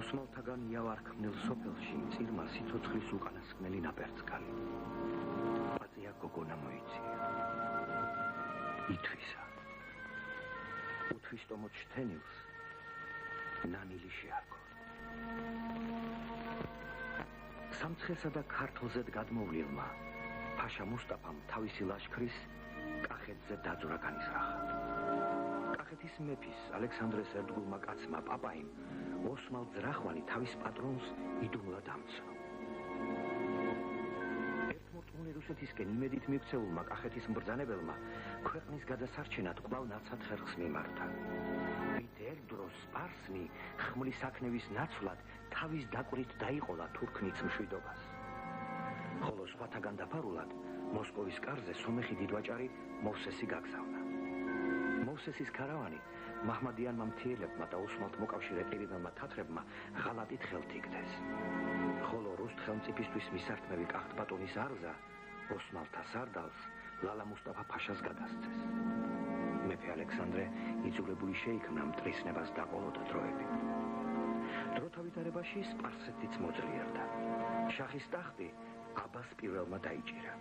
ოსმალთაგან იავარქმნილ სოფელში წირმა სიცოცხლის უკანასკნელი ნაპერწკალი. პაწია გოგონა მოიწია. ითვისა. უთვისტომო ჩთენილს ნანილი შეარგო. სამცხესა და ქართლზედ გადმოვლილმა ფაშა მუსტაფამ თავისი ლაშქრის კახეთზე დაძვრა განიზრახა. კახეთის მეფის ალექსანდრეს ერთგულმა კაცმა პაპაიმ ოსმალ ძრახვანი თავის პატრონს იდუმლად ამცნო. ერთმორწმუნე რუსეთისკენ იმედით მიქცეულმა კახეთის მბრძანებელმა ქვეყნის გადასარჩენად კვლავ ნაცად ხერხს მიმართა. მით დროს სპარსნი ხმლის აქნევის ნაცვლად თავის დაკვრით დაიყოლა თურქნიც მშვიდობას. ხოლო სხვათაგან დაფარულად მოსკოვის კარზე სომეხი დიდვაჭარი მოვსესი გაგზავნა. მოვსესის ქარავანი მაჰმადიანმა მთიელებმა და ოსმალთ მოკავშირე ყირიმელმა თათრებმა ღალატით ხელთ იგდეს. ხოლო რუსთ ხელმწიფისთვის მისართმევი კახტბატონის არზა ოსმალთა სარდალს ლალა მუსტაფა ფაშას გადასცეს. მეფე ალექსანდრე იძულებული შეიქმნა მტრისნებას დაყოლოდა დროები. დროთა ვითარებაში სპარსეთიც მოძლიერდა. შახის ტახტი აბას პირველმა დაიჭირა.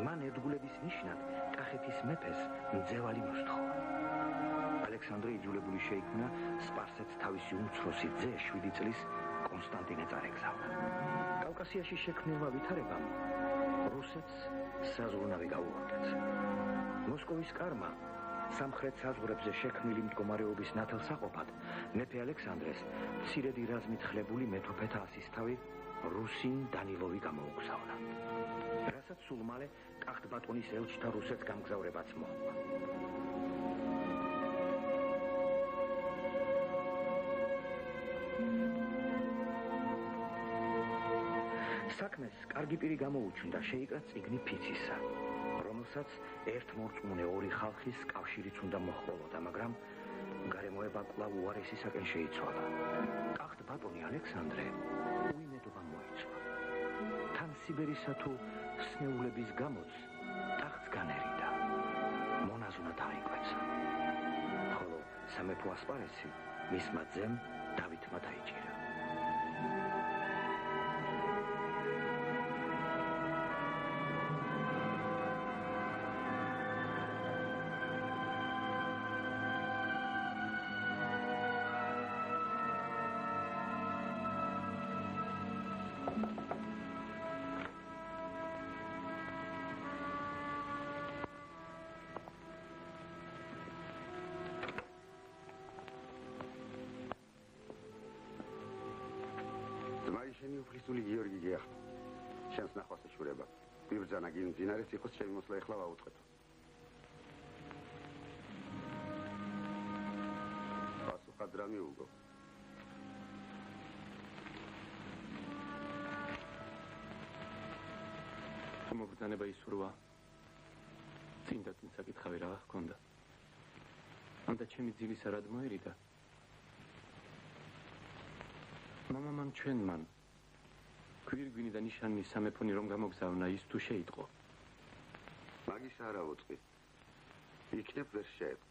მან ერთგულების ნიშნად კახეთის მეფეს მძევალი მოსთხოვა. ალექსანდრე იძულებული შეიქმნა სპარსეთს თავისი უმცროსი ძე 7 წლის კონსტანტინე წარეგზავნა. კავკასიაში შექმნილმა ვითარებამ რუსეთს საზღვრნავი გაუაღწია. მოსკოვის კარმა სამხრეთ საზღვრებზე შექმნილი მდგომარეობის ნათელსაყოფად მეფე ალექსანდრეს მცირედი რაზმით ხლებული მეტოქეთა ასისთავი რუსინ დანილოვი გამოუგზავნა. რასაც სულ მალე კახტბატონის ელჩთა რუსეთს გამგზავრებაც მოჰყვა. საქმეს კარგი პირი გამოუჩნდა შეიკრა წიგნი ფიცისა, რომელსაც ერთმორწმუნე ორი ხალხის კავშირიც უნდა მოჰყოლოდა, მაგრამ გარემოება კვლავ უარესისაკენ შეიცვალა. კახტბატონი ალექსანდრე უიმედობა მოიცვა. თან სიბერისა თუ სნეულების გამოც ტახტს განერიდა. მონაზვნად დაიკვეცა. ხოლო სამეფო ასპარესი მისმა ძემ დავითმა დაიჭირა. უფლისული გიორგი გიახტა. შენს ნახვას ეშურება. ვიბრძანა გიმძინარეს იყოს ჩემი მოსვლა ეხლა ვაუწყეთო. პასუხად რა მიუგო? მობრძანება ისურვა. წინ და წინ საკითხავი რა ჰქონდა. ანდა ჩემი ძილისა რად მოერიდა? მამა მან ჩვენ მან გვირგვინი და ნიშანი სამეფონი რომ გამოგზავნა ის თუ შეიტყო. მაგის არა ვუწყი. იქნებ ვერ შეეწყო.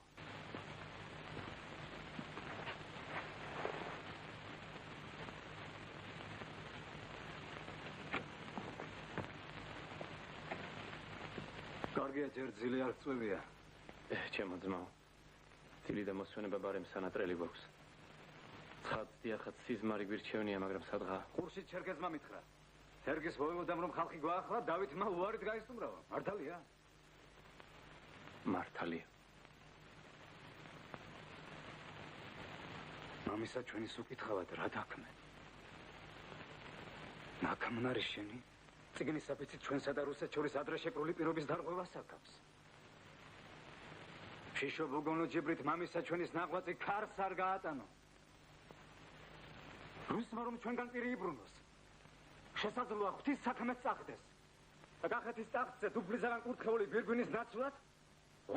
კარგია ჯერ ძილი არ წვევია. ჩემო ძმაო. ძილი და მოსვენება ბარემ სანატრელი გვაქვს. ცხადს დიახაც სიზმარი გვირჩევნია, მაგრამ სადღა. ყურში ჩერგეზმა მითხრა. თერგის ვოევოდამ რომ ხალხი გვაახლა, დავითმა უარით გაისტუმრავა. მართალია? მართალია. მამისა ჩვენის უკითხავად რა დაქმე? ნაკამნარი შენი? წიგნის საფიცით ჩვენსა და რუსეთს შორის ადრე შეკრული პირობის დარღვევას აკავს. შიშო ბოგონო ჯიბრით მამისა ჩვენის ნაღვაწი ქარს არ გაატანო. რუსმა რომ ჩვენგან პირი იბრუნოს. შესაძლოა ღვთის საქმეც წახდეს. და კახეთის ტახტზე დუბლიზარან კურთხეული ვირგვინის ნაცვლად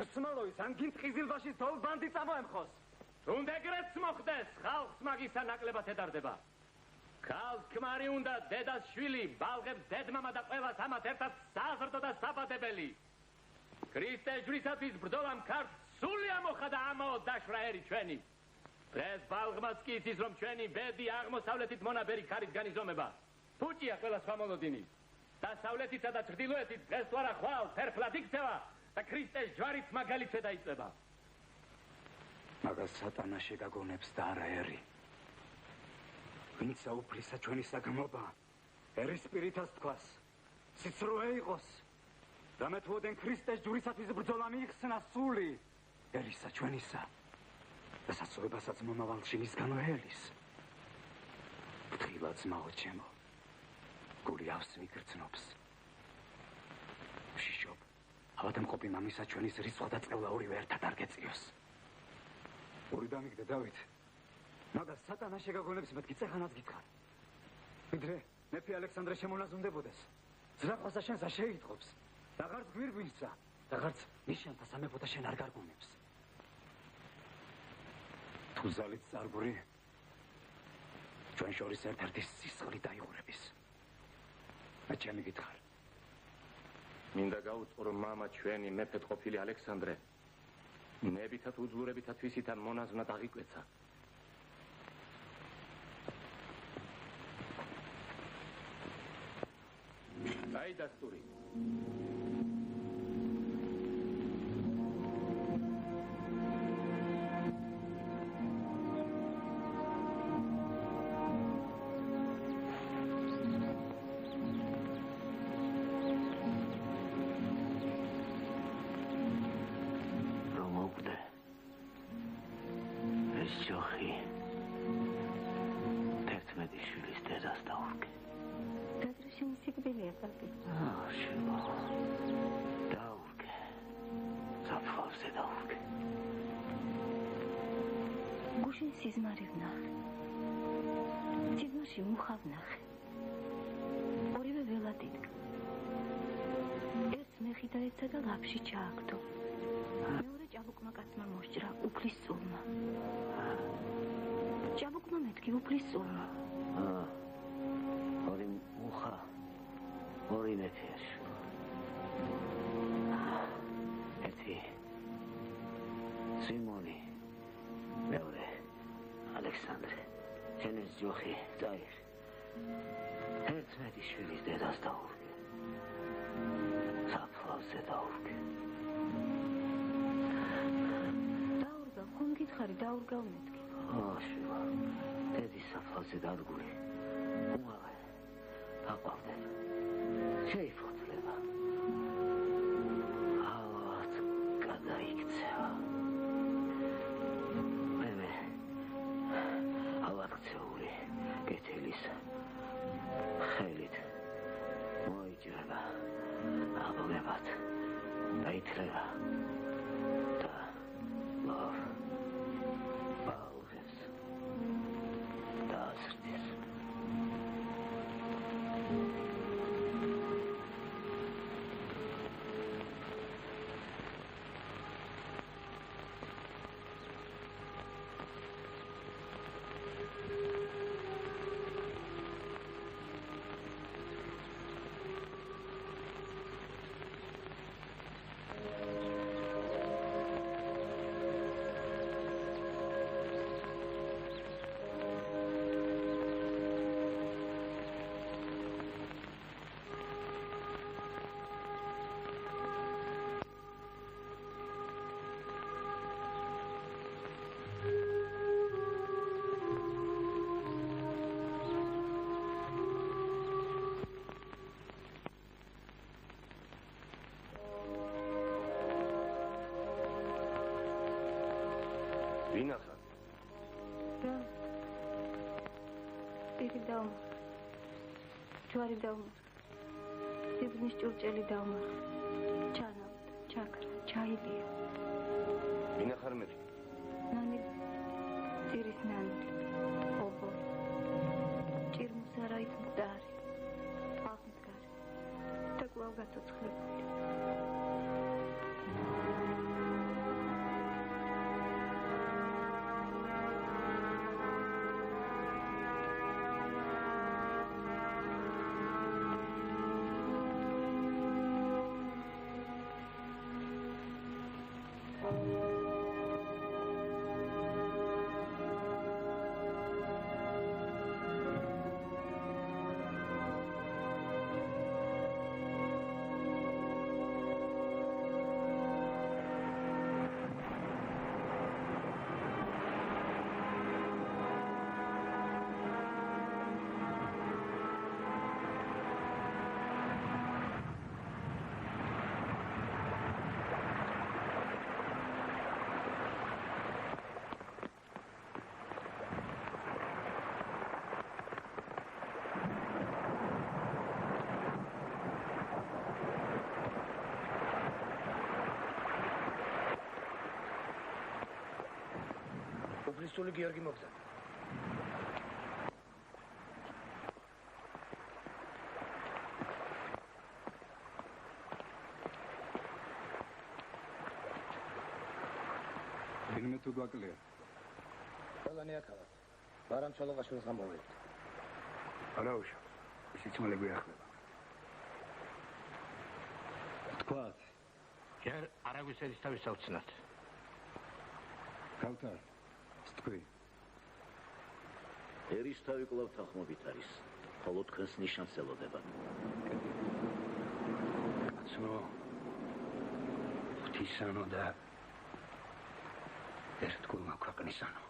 ოსმალოვის ანგინ ტყიზილბაშის დოლბანდი წამოემხოს. თუნდ ეგრეც მოხდეს, ხალხს მაგისა ნაკლებად ედარდება. ქალს ქმარი უნდა, დედას შვილი, ბალღებს დედმამა და ყველას ამათ ერთად საზრდო და საბადებელი. ქრისტეს ჯვრისათვის ბრძოლამ ქართლს სული ამოხა და ამაოდ დაშვრა ერი ჩვენი. დღეს ბალღმაც კი იცის, რომ ჩვენი ბედი აღმოსავლეთით მონაბერი ქარით განიზომება. ფუჭია ყველა სხვა მოლოდინი. დასავლეთითა და ჩრდილოეთით დღეს თუ არა ხვალ ფერფლად იქცევა და ქრისტეს ჯვარიც მაგალითზე დაიწება. მაგას სატანა შეგაგონებს და არა ერი. ვინცა უფლისა ჩვენი საგმობა, ერის სპირიტას თქვას, სიცრუე იყოს. დამეთვოდენ ქრისტეს ჯვრისათვის ბრძოლა მიიხსნა სული, ერისა ჩვენისა. და სასწორებასაც მომავალში მისგანო ელის. ფრთხილად ძმაო ჩემო, გულიავს მიგრძნობს. შიშობ, ავადმყოფი მამისა ჩვენის რისხვა და წევლა ორივე ერთად არ გეწიოს. ორი დამიგდე დავით, მაგას სატანა შეგაგონებს მეთქი წეხანაც გითხარ. ვიდრე მეფე ალექსანდრე შემონაზუნდებოდეს, ზრახვასა შენსა შეიტყობს. აღარც გვირგვინსა, აღარც ნიშანთა სამეფოთა შენ არ გარგუნებს. თუ ზალით წარგური, ჩვენ შორის ერთ-ერთი სისხლი დაიღურების. და ჩემი გითხარ. მინდა გაუწყო, რომ მამა ჩვენი მეფედ ყოფილი ალექსანდრე ნებითა თუ უძლურებითა თვისიდან მონაზვნად აღიკვეცა. აი დასტური. სიზმარში მუხავნახე. ორივე ველად იდგა. ერთს მეხი და ერთსა და ლაფში ჩააგდო. მეორე ჭაბუკმა კაცმა მოსჭრა უფლის სულმა. ჭაბუკმა მეთქი უფლის სულმა. ორი მუხა, ორი მეფეში. ერთი სიმონი, მეორე ალექსანდრე. Henüz yoxi, dayır. Etmədi şüliz dedas davurg. Saplavze davurg. Davurga, xum gitxari, davurga unetki. Şuva, dedi saplavze darguri. Umağı, tapavden. Şey fotleva. Havat kada iktseva. Alakțeuri, gătelisa, xelit, moiģreva, abonevat, daitreva, da, lov, balges, dasrtis. ვინახა? რა? პირი დავმა. ჯვარი დავმა. სიბნის ჭურჭელი დავმა. ჩანავდა, ჩაქრა, ჩაილია. ვინახარ მე? ნანი წირის ნანი. ობო. ჭირმუსარაით მდარი. აღმდგარი. და კვლავ გაცოცხლებული. ღვთისმშობელი გიორგი მოგზაურა. ვინმე თუ გვაკლია? ყველანი აქავთ. ბარამ ჩოლოყაშვილს გამოვიდეთ. არა უშავ. სიცოცხლე გვიახლება. თქვათ. ჯერ არაგვის ერისთავის საოცნად. გავთარ. თქვი. ერისთავი კვლავ თანხმობით არის. ხოლო თქვენს ნიშანს ელოდება. კაცო. ღვთისანო და ერთგულმა ქვეყნისანო.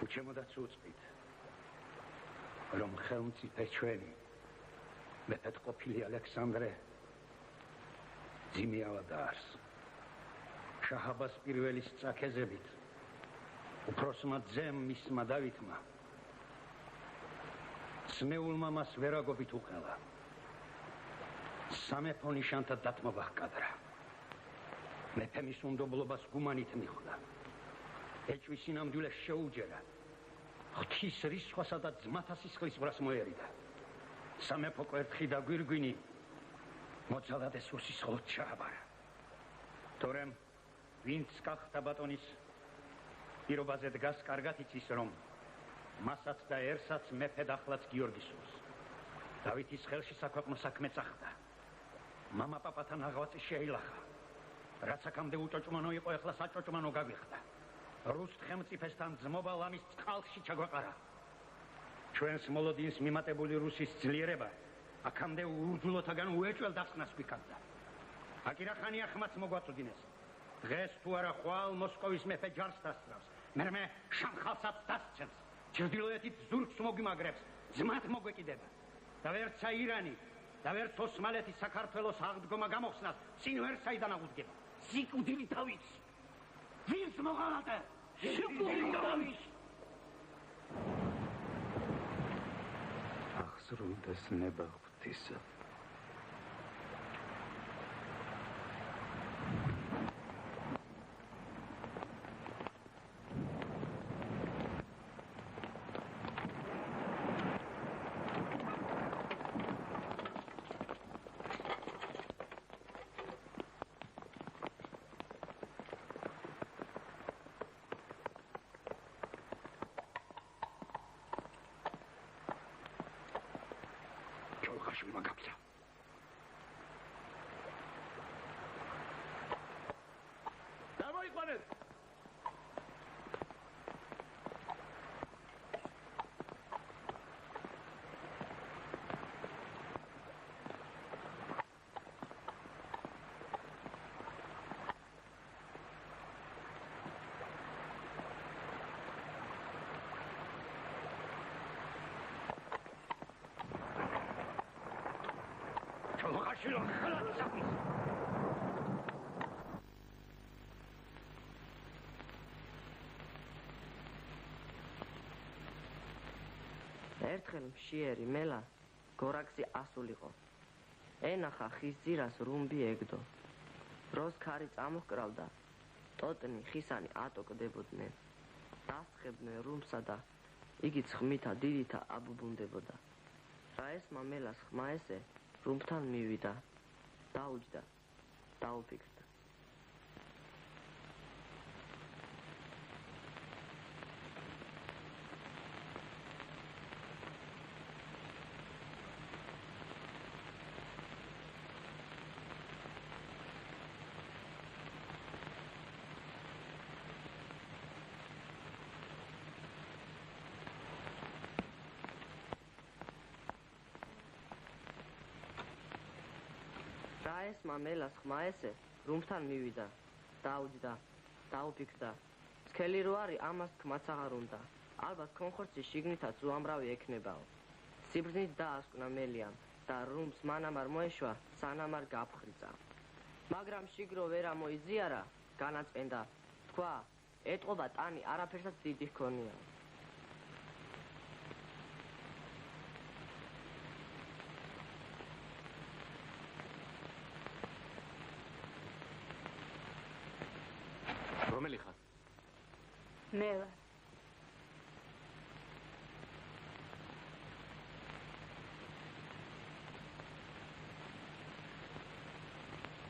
უჩემოდაც უწყით, რომ ხელმწიფე ჩვენი მეფედ ყოფილი ალექსანდრე ძიმიავა დაარს. შაჰაბას პირველის წაქეზებით უფროსმა ძემ მისმა დავითმა სმეულმა მას ვერაგობით უყელა. სამეფო ნიშანთა დათმობა ჰკადრა. მეფემ ის უნდობლობას გუმანით მიხვდა. ეჭვის სინამდვილეს შეუჯერა. ღვთის რისხვასა და ძმათა სისხლის ბრას მოერიდა. სამეფო კვერთხი და გვირგვინი მოძალად ეს უსისხლოდ ჩააბარა. თორემ ვინც გახდა ბატონის პირობაზე დგას, კარგად იცის, რომ მასაც და ერსაც მეფედ ახლაც გიორგი სურს. დავითის ხელში საქვეყნო საქმე წახდა. მამა პაპათან აღვაწი შეილახა. რაც აქამდე უჭოჭმანო იყო, ეხლა საჭოჭმანო გაგვიხდა. რუსთ ხელმწიფესთან ძმობა ლამის წყალში ჩაგვაყარა. ჩვენს მოლოდინს მიმატებული რუსის ძლიერება აქამდე უძულოთაგან უეჭველ დასკვნას გვიქონდა. აკირახანია ხმაც მოგვაწუდინეს. დღეს თუ არა ხვალ მოსკოვის მეფე ჯარს დასწრავს. მერმე შამხალსაც დასცემს. ჩრდილოეთით ზურგს მოგვიმაგრებს. ძმათ მოგვეკიდება. და ვერცა ირანი და ვერც ოსმალეთი საქართველოს აღდგომა გამოხსნას წინ ვერ საიდან აღუდგება. სიკვდილი დავით. ვინც მოღალატე? სიკვდილი დავით. აღსრულდეს ნება ღვთისა. ჩოლოყაშვილმა გაბზა. დამოიყვანეთ. ჩოლოყაშვილო ხალხი საქმის. ერთხელ მშიერი მელა გორაკზე ასულიყო. ენახა ხის ძირას რუმბი ეგდო. დროს ქარი წამოჰკრავდა. ტოტნი ხისანი ატოკდებოდნენ. დასხებდნენ რუმსა და იგი ცხმითა დიდითა აბუბუნდებოდა. რა ესმა მელას ხმა ესე რუმბთან მივიდა. დაუჯდა. დაუფიქრდა. რა ესმა მელას ხმა ესე რუმბთან მივიდა. დაუჯდა. დაუფიქრდა. სქელი რო არის ამას თქმაც აღარ უნდა. ალბათ კონხორცი შიგნითაც უამრავი ექნებაო. სიბრძნით დაასკვნა მელიამ და რუმბს მანამ არ მოეშვა, სანამ არ გაფხრიწა. მაგრამ შიგრო ვერ ამოიზიარა, განაწმენდა. თქვა, ეტყობა ტანი არაფერსაც დიდი ჰქონია. რომელი ხარ? მე ვარ.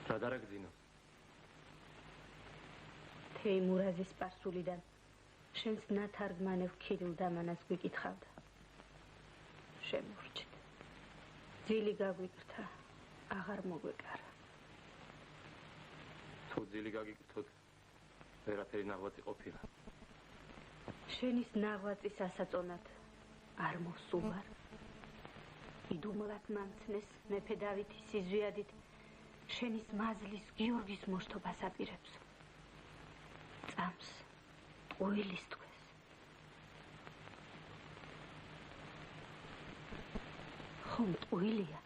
რა დარაგძინო? თეიმურაზის სპარსულიდან შენს ნათარგმანევ ქირილ დამანას გვიკითხავდა. შემურჩით. ძილი გაგვიკრთა, აღარ მოგვეკარა. თუ ძილი გაგიკრთოთ, ვერაფერი ნაღვაწი ყოფილა. შენის ნაღვაწის ასაწონად არ მოსულვარ. იდუმლად მამცნეს მეფე დავითის სიზვიადით შენის მაზლის გიორგის მოშთობას აპირებს. წამს ტყუილის თქოს. ხომ ტყუილია?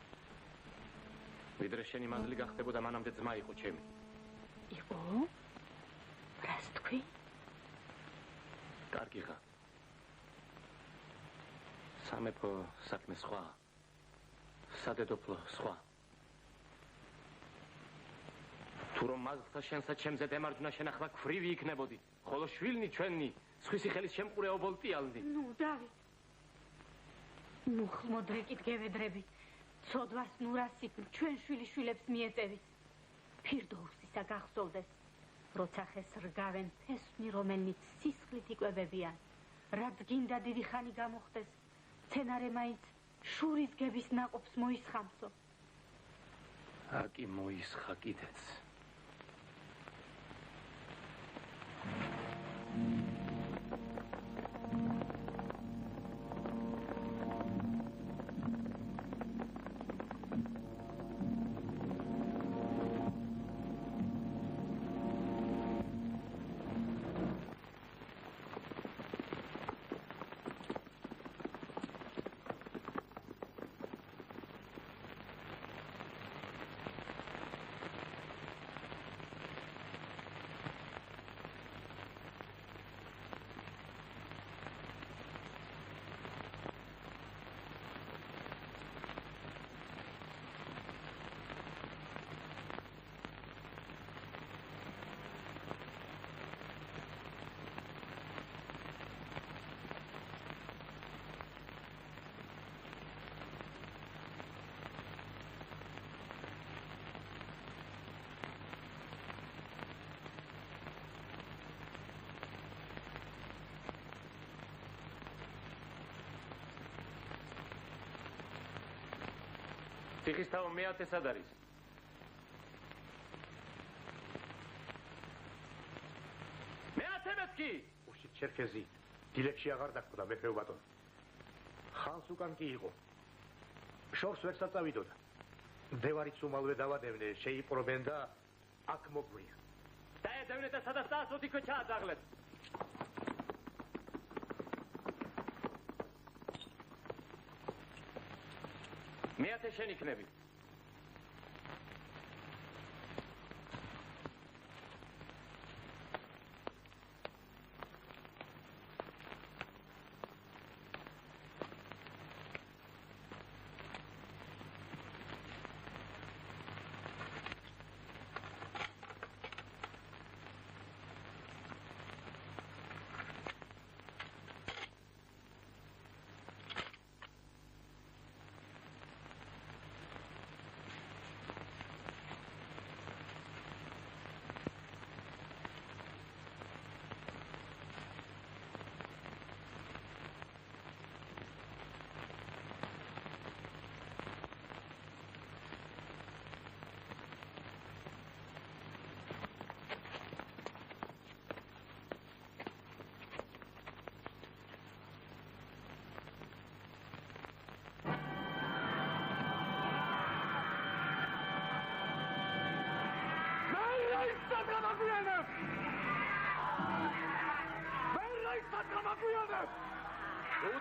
ვიდრე შენი მაზლი გახდებოდა, მანამდე ძმა იყო ჩემი. იყო? რას თქვი? კარგიღა. სამეფო საქმე სხვა. სადედოფლო სხვა. თუ რომ მაზლსა შენსა ჩემზე დემარჯვნა შენახვა ქვრივი იქნებოდი, ხოლო შვილნი ჩვენი სხვისი ხელის შემყურე ობოლტიალნი. ნუ დავით. მუხმოდრეკით გევედრებით, ცოდვას ნურასიკ ჩვენ შვილიშვილებს მიეწევით. ფირდოუსისა გახსოვდეს, როცა ხეს რგავენ ფესვი, რომელნიც სისხლით იკვებებიან. რაც გინდა დიდი ხანი გამოხდეს, მცენარე მაინც შურის გების ნაყოფს მოისხამსო. აკი მოისხა კიდეც. ციხისთავო მეათე სად არის? მეათე მეთქი! უშით ჩერქეზი, დილებში აღარ დაგხვდა მეფე ბატონო. ხალს უკან კი იყო. შორს ვერ საწავიდოდა. დევარიც უმალვე დავადევნე, შეიპყრობენ და აქ მოგვია. დაედევნე და სადაც დაასვოთ იქვე ჩააძაღლეთ. მეათე შენ იქნები.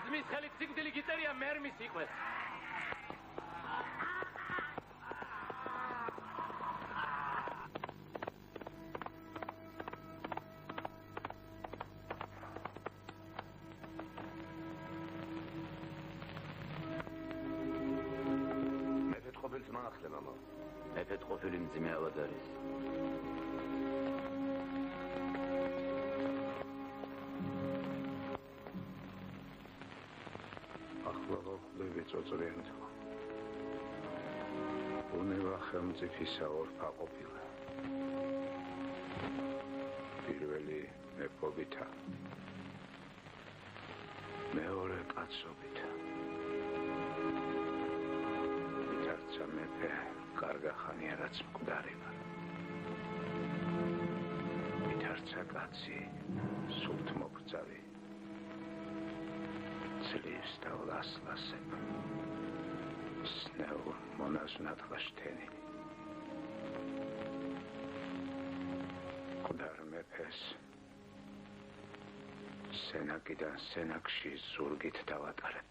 უძმის ხელით სიკვდილი გიწერია მერმის იყვეს. მეფეთ ყოფილს მაახლე, მამა. მეფეთ ყოფილი მძიმე ავად არის. მადლები წოწრიანთო. უნება ხელმწიფისა ორფა ყოფილა. პირველი მეფობითა, მეორე კაცობითა. მითარცა მეფე კარგა ხანია რაც მკვდარი ვარ. მითარცა კაცი სულთ მოგწავი. ძლივს და ლასლასებ. სნეულ მონაზვნად ხაშთენილი. მკვდარ მეფეს სენაკიდან სენაკში ზურგით დავატარებ.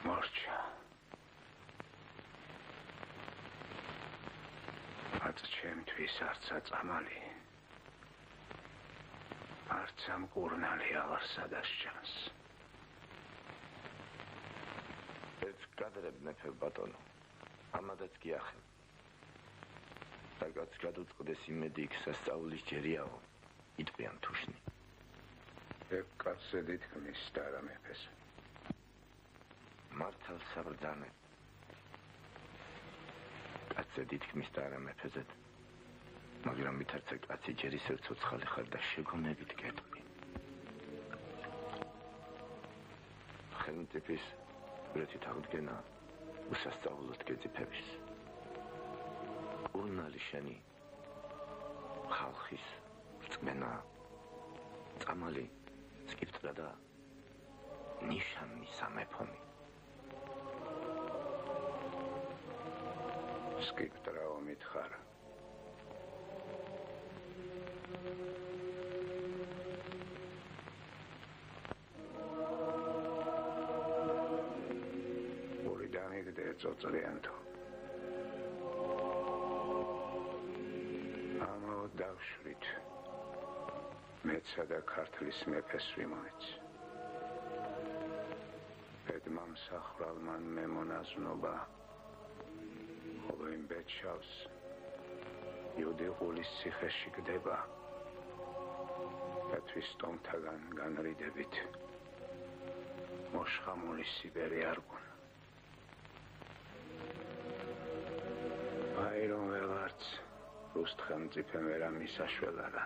მორჩა. აც ჩემთვის არცა წამალი. არცა მკურნალი აღარ სადასჯანს. ეს გადრებ მეფე ბატონო. ამადაც გიახე. რაგაც გადუწყდეს იმედი იქ სასწაულის ჯერიაო. იტყვიან თუშნი. ეგ კაცზე დიდქმის და არა მეფეს. მართალ საბრძანე. კაცზე დიდქმის და არა მეფეზეთ. მაგრამ მითარცა კაცი ჯერ ისევ ცოცხალი ხარ და შეგონებით გეტყვი. ხელმწიფის ვრეთით აღდგენა უსასწაულოდ გეძიფების. ურნალი შენი ხალხის რწმენა წამალი სკიფტრა და ნიშანი სამეფომი. სკიფტრაო მითხარ. ურიდან იგდე წოწრიანთო. ამაო დავშვით. მეცა და ქართლის მეფეს ვიმოეც. ბედმა მსახვრალმან მემონაზვნობა. ხოლო იმ ბედშავს იუდეყულის ციხეში გდება. დათვის ტომთაგან განრიდებით მოშხამული სიბერი არგուն. აირონ ვეღარც რუსთ ხელმწიფემ ვერა მისაშველარა.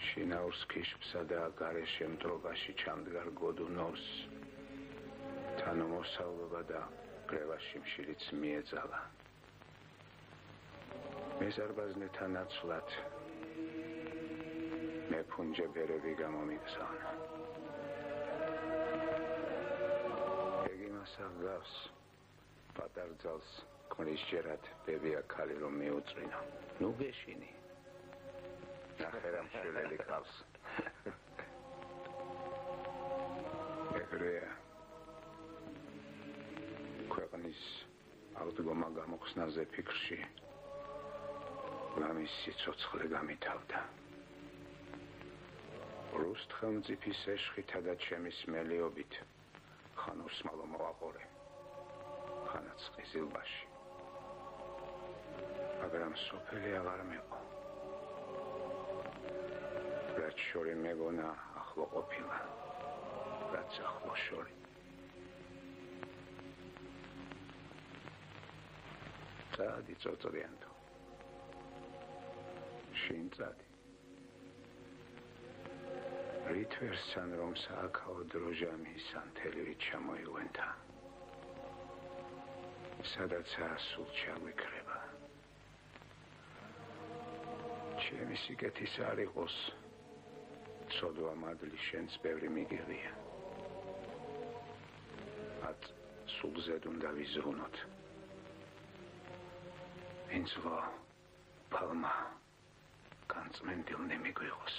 შინაურს ქიშბსა და გარეშე მტრობაში ჩამდგარ გოდუნოვს თანამოსავლობა და კრევაში მშილიც მიეძალა. მეზარბაზნეთა ნაცვლად მეფუნჯებერები გამომიგზავნა. ეგ იმას აღგავს პატარძალს ქმრისჯერად ბებია ქალი რომ მიუწვინო. ნუ გეშინი. ნახერა მშვილელი ყავს. ეგრეა. ქვეყნის აღდგომა გამოხსნაზე ფიქრში ლამის სიცოცხლე გამითავდა. რუსთ ხელმწიფის ეშხითა და ჩემის მელიობით ხან უსმალო მოვაყორე, ხანაც ყიზილბაში. მაგრამ სოფელი აღარ მეყო. რაც შორი მეგონა ახლო ყოფილა, რაც ახლო შორი. წადი წოწრიანთო. შინ წადი. რით ვერსან რომ სააქაო დროჟა მისან თელივით ჩამოიღვენთა. სადაცაა სულ ჩაგვიქრება. ჩემი სიკეთის არ იყოს. ცოდვა მადლი შენს ბევრი მიგიღია. ათ სულზედ უნდა ვიზრუნოთ. ინცლო პალმა განწმენდილნი მიგვიღოს.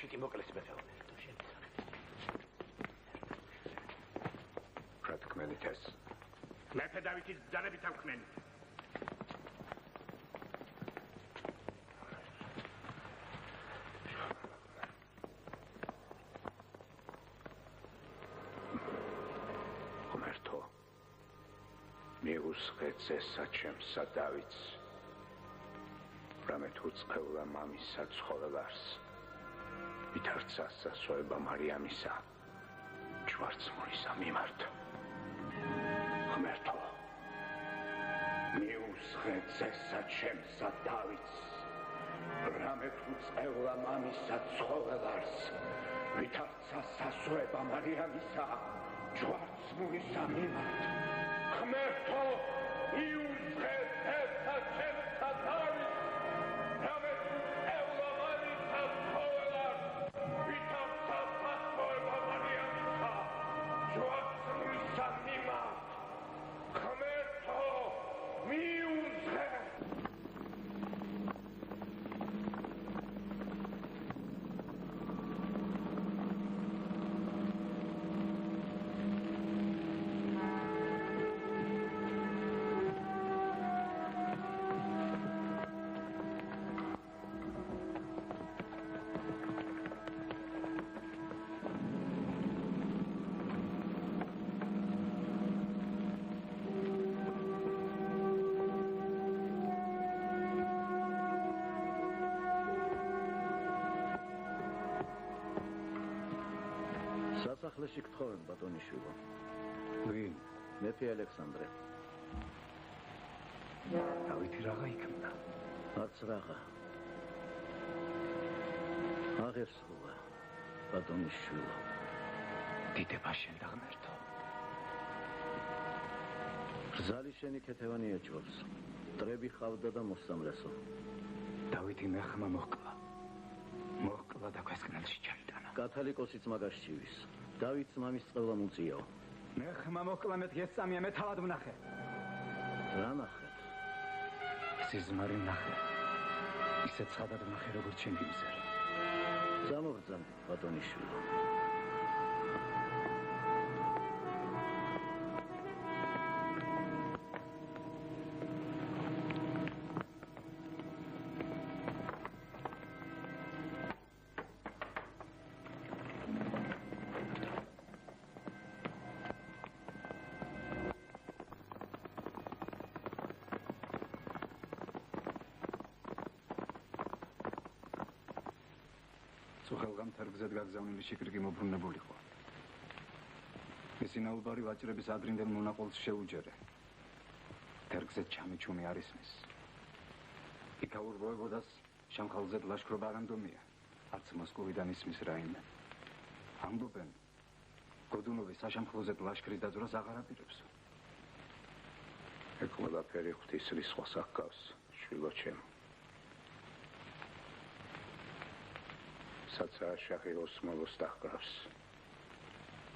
კი მოკლეს მეფეობი. რა თქმენით ეს? მეფე დავითის ბრძანებით ამხმენ. ღმერთო, მიუსხეთ ესა ჩემსა დავითს, რამე თუ წყევლა მამისა ცხოველარს, ვითარცა სასოება მარიამისა, ჯვარცმულისა მიმართ. ღმერთო, მიუსხეთ ესა ჩემსა დავითს, რამე თუ წყევლა მამისა ცხოველარს, ვითარცა სასოება მარიამისა, ჯვარცმულისა მიმართ. ღმერთო, მიუსხეთ ესა ჩემსა დავითს, რამე თუ წყევლა მამისა ცხოველარს, ვითარცა სასოება მარიამისა, ჯვარცმულისა მიმართ. ღმერთო, მიუსხეთ. სასახლეში გთხოვენ ბატონიშვილო. ვინ? მეფე ალექსანდრე. დავითი რაღა იქნა? არც რაღა. აღერსულა ბატონიშვილო. დიდება შენ და ღმერთო. რძალი შენი ქეთევანი ეჭვობს. მტრები ხავდა და მოსამრესო. დავითი მეხმა მოჰკლა. მოჰკლა და ქვესკნელში ჩაიტანა. კათალიკოსიც მაგას ჭივის. დავითს მამის წყევლა მუწიაო. მეხმა მოჰკლა მეთქი ეს წამია მე თავად ვნახე. რა ნახე? სიზმარი ვნახე. ისე ცხადად ვნახე როგორც შენ გიმზერი. გამოგძან ბატონიშვილო. სუხელგამ თერგზედ გაგზავნილი შიკრიკი მობრუნებულიყო. მისი ნაუბარი ვაჭრების ადრინდელ მონაყოლს შეუჯერე. თერგზედ ჩამიჩუმი არის მის. იქაურ ვოევოდას შამხალზედ ლაშქრობა არ ამდომია. არც მოსკოვიდან ისმის რაიმე. ამბობენ, გოდუნოვი საშამხლოზედ ლაშქრის დაძვრას აღარ აპირებს. ეგ ყველაფერი ღვთის რისხვას აღგავს, შვილო ჩემო. საცა შაჰი ოსმალოს დახკრავს.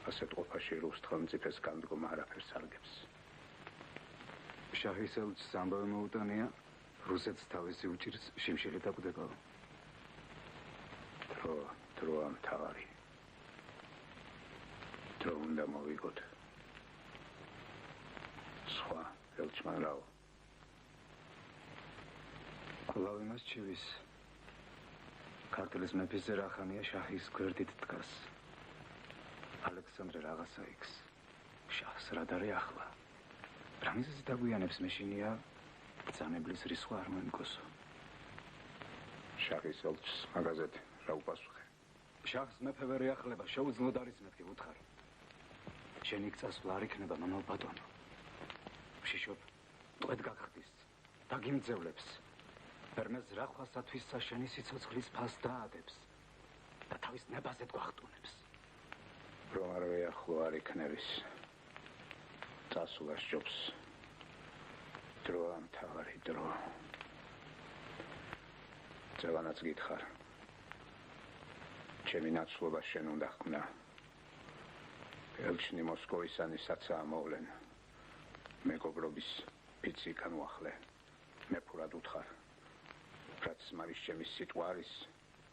ასეთ ყოფაში რუს ხელმწიფეს განდგომა არაფერს არგებს. შაჰის ელჩს ამბავი მოუტანია, რუსეთს თავისი უჭირს შიმშილი დაკვდებაო. დრო ამთავარი. დრო უნდა მოვიგოთ. სხვა ელჩმან რაო. კვლავ იმას ჭივის. ქართლის მეფის ზერახანია შაჰის გვერდით დგას. ალექსანდრე რაღაცა იქს. შაჰს რა დარი ახლა. რამიზეს დაგვიანებს მეშინია ბრძანებლის რისხვა არ მოიმკოსო. შაჰის ელჩს მაგაზეთ რა უპასუხე? შაჰს მეფე ვერ ეახლება, შეუძლოდ არის მეთქი უთხარი. შენი გწასვლა არ იქნება მამალ ბატონო. შიშობ, ტყვედ გაგხდის, დაგიმძევლებს. ფერმეს რახვასათვისა შენი სიცოცხლის ფას დაადებს და თავის ნებაზეთ გვახტუნებს. რომ არ ვეახლო არ იქნების. წასვლა სჯობს. დრო ამთავარი დრო. ძევანაც გითხარ. ჩემი ნაცვლობა შენ უნდა ხმნა. ელჩნი მოსკოვისანი საცაა მოვლენ. მეგობრობის ფიცი განუახლე. მე ფურად უთხარ. რაც მარის ჩემი სიტყვა არის,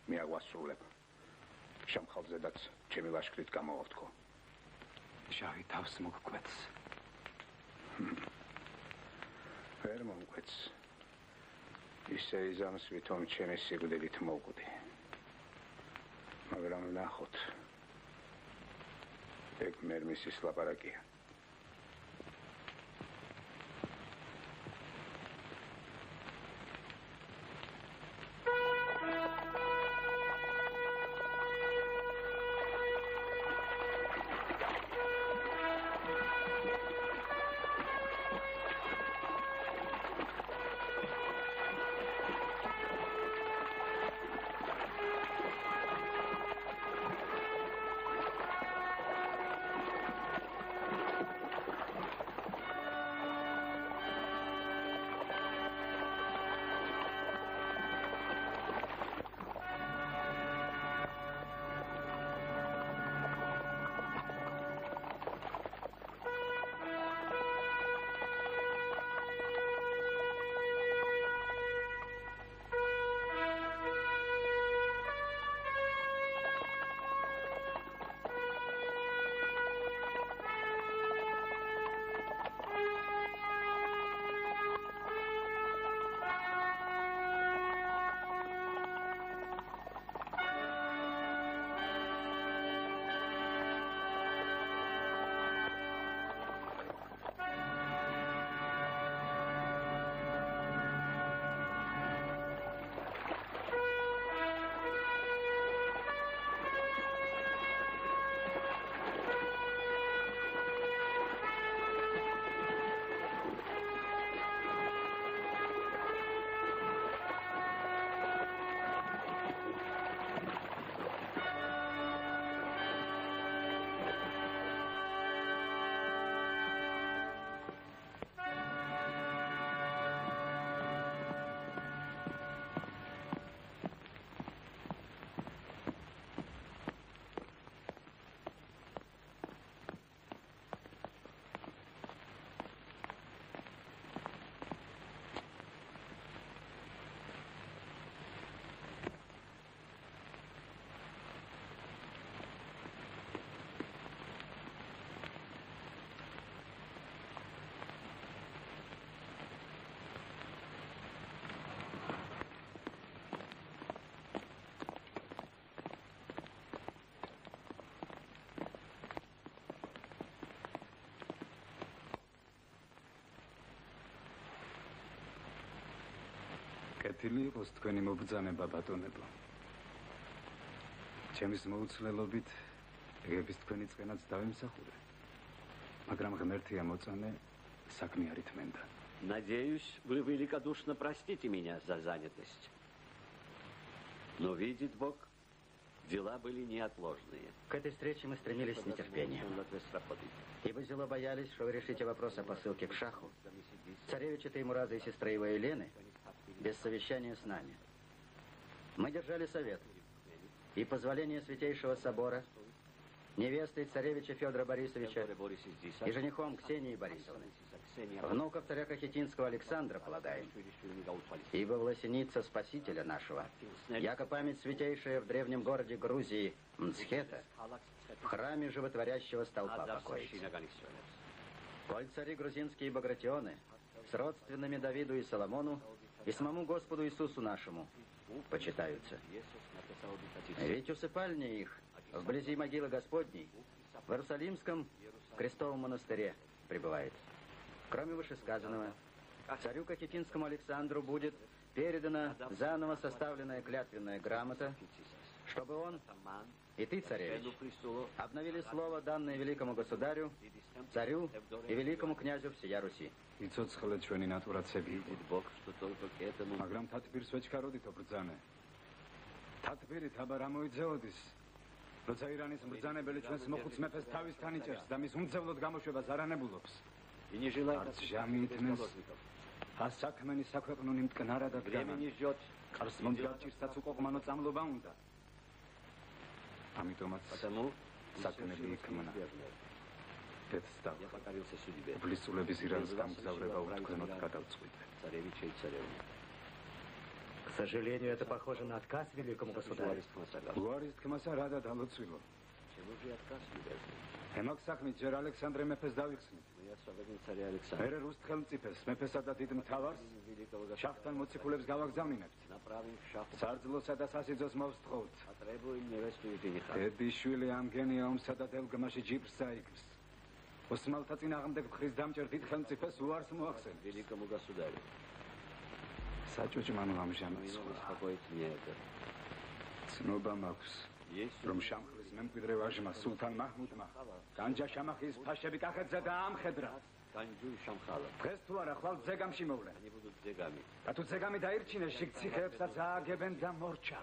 მე აგვასრულებ. შემხალზედაც ჩემი ლაშქრით გამოვავთქო. შავი თავს მოგკვეთს. ვერ მომკვეთს. ისე იზამს ვითომ ჩემი სიკვდილით მოვკვდი. მაგრამ ნახოთ. ეგ მერმისის ლაპარაკია. კეთილი იყოს თქვენი მობრძანება, ბატონებო. ჩემის მოუცლელობით ეგების თქვენი წყენაც დავიმსახურე. მაგრამ ღმერთია მოწამე, საქმე არ ითმენდა. Надеюсь, вы великодушно простите меня за занятость. Но видит Бог, дела были неотложные. К этой встрече мы стремились с нетерпением. Ибо зело боялись, что вы решите вопрос о посылке к шаху. Царевича Теймураза и сестры его Елены без совещания с нами. Мы держали совет. И позволение Святейшего Собора, невестой царевича Федора Борисовича и женихом Ксении Борисовны, внуков царя Кахетинского Александра полагаем. Ибо власеница Спасителя нашего, яко память святейшая в древнем городе Грузии Мцхета, в храме животворящего столпа покоится. Коль цари грузинские багратионы с родственными Давиду и Соломону и самому Господу Иисусу нашему почитаются. Ведь усыпальня их вблизи могилы Господней в Иерусалимском крестовом монастыре пребывает. Кроме вышесказанного, царю Кахетинскому Александру будет передана заново составленная клятвенная грамота, чтобы он и ты, царевич, обновили слово, данное великому государю, царю и великому князю всея Руси. იცოცხლეთ ჩვენი ნატურაცები. მაგრამ თათბირს ვეჩქაროდითო ბრძანე. თათბირით აბა რა მოიძეოდის? როცა ირანის ბრძანებელი ჩვენს მოხუც მეფეს თავისთან იჭერს და მის უმძევლოდ გამოშვებას არ ანებულობს. არც ჟამი ითმენს, ას საქმენი საქვეყნონი მტკნარა და დგამან. ყარს მომდარჭირსაც უკოყმანო წამლობა უნდა. ამიტომაც საქმები იქმნა. უფლისწულების ირანს გამგზავრება უთქვენოდ გადავწყვიტე. К сожалению, это похоже на отказ великому государю. Уарис ткმასა რა და დალოცვილო. ემაგ საქმით ჯერ ალექსანდრე მეფეს დავიხსნით. მერე რუს ხელმწიფეს, მეფესა და დიდ მთავარს შახთან მოციქულებს გავაგზავნინებთ. სარძლოსა და სასიძოს მოვსთხოვთ. დედის-შვილი ამგენია ომსა და დილგმაში ჯიბრს აიგებს. ოსმალთა წინააღმდეგ მხრის დამჭერ დიდ ხელმწიფეს უარს მოახსენებს. საჭუჭმანო ამჟამად ცნობა მაქვს, რომ შამხლის მემკვიდრე ვაჟმა სულთან მაჰმუდმა განჯა შამახის ფაშები კახეთზე დაამხედრა. დღეს თუ არა ხვალ ძეგამში მოვლენ. და თუ ძეგამი დაირჩინეს, შიგ-ციხეებსაც ააგებენ და მორჩა.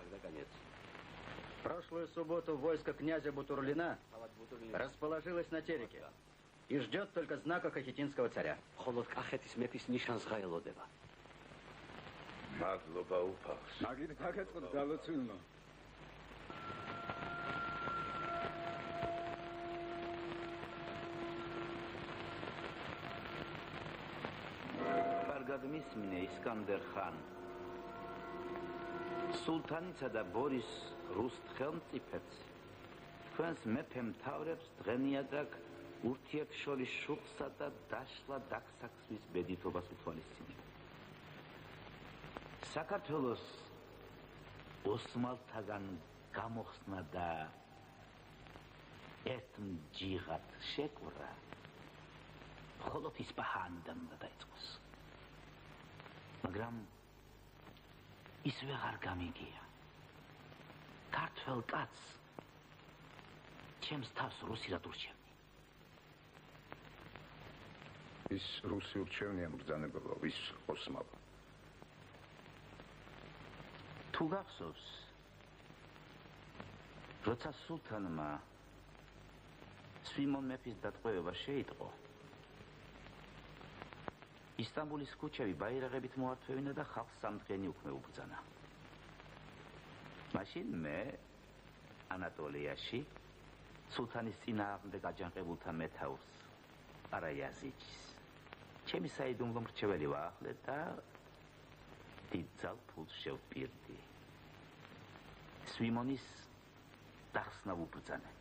Прошлую субботу войско князя Бутурлина расположилось на Тереке и ждет только знака кахетинского царя. холод кахетис мепис нишанс გაელოდება. მადლობა უფალს. მაგით დაგეწყოთ დალოცვილო. კარგად მისმინე ისკანდერ ხან. სულთანიცა და ბორის რუს ხელმწიფეც თქვენს მეფე მთავრებს დღენიადაკ ურთიერთშორის შუხსა და დაშლა დაგსაქსვის ბედითობას უთვალისწინებენ. საქართველოს ოსმალთაგან გამოხსნა და ერთ მჯიღად შეკვრა მხოლოდ ისპაჰანიდან უნდა დაიწყოს. მაგრამ ის ვეღარ გამიგია. ქართველ კაცს ჩემს თავს რუსი რად ურჩევნი? ის რუსი ურჩევნია მბრძანებელო, ის ოსმალო. თუ გახსოვს, როცა სულთანმა სვიმონ მეფის დატყვევება შეიტყო, ისტანბულის ქუჩები ბაირაღებით მოართვევინა და ხალხს სამდღენი უქმე უბრძანა. მაშინ მე ანატოლიაში სულთანის წინააღმდეგ აჯანყებულთა მეთაურს არაიაზიჯის ჩემი საიდუმლო მრჩეველი ვაახლე და დიდ ძალ-ფულს შევპირდი. სვიმონის დახსნა ვუბრძანე.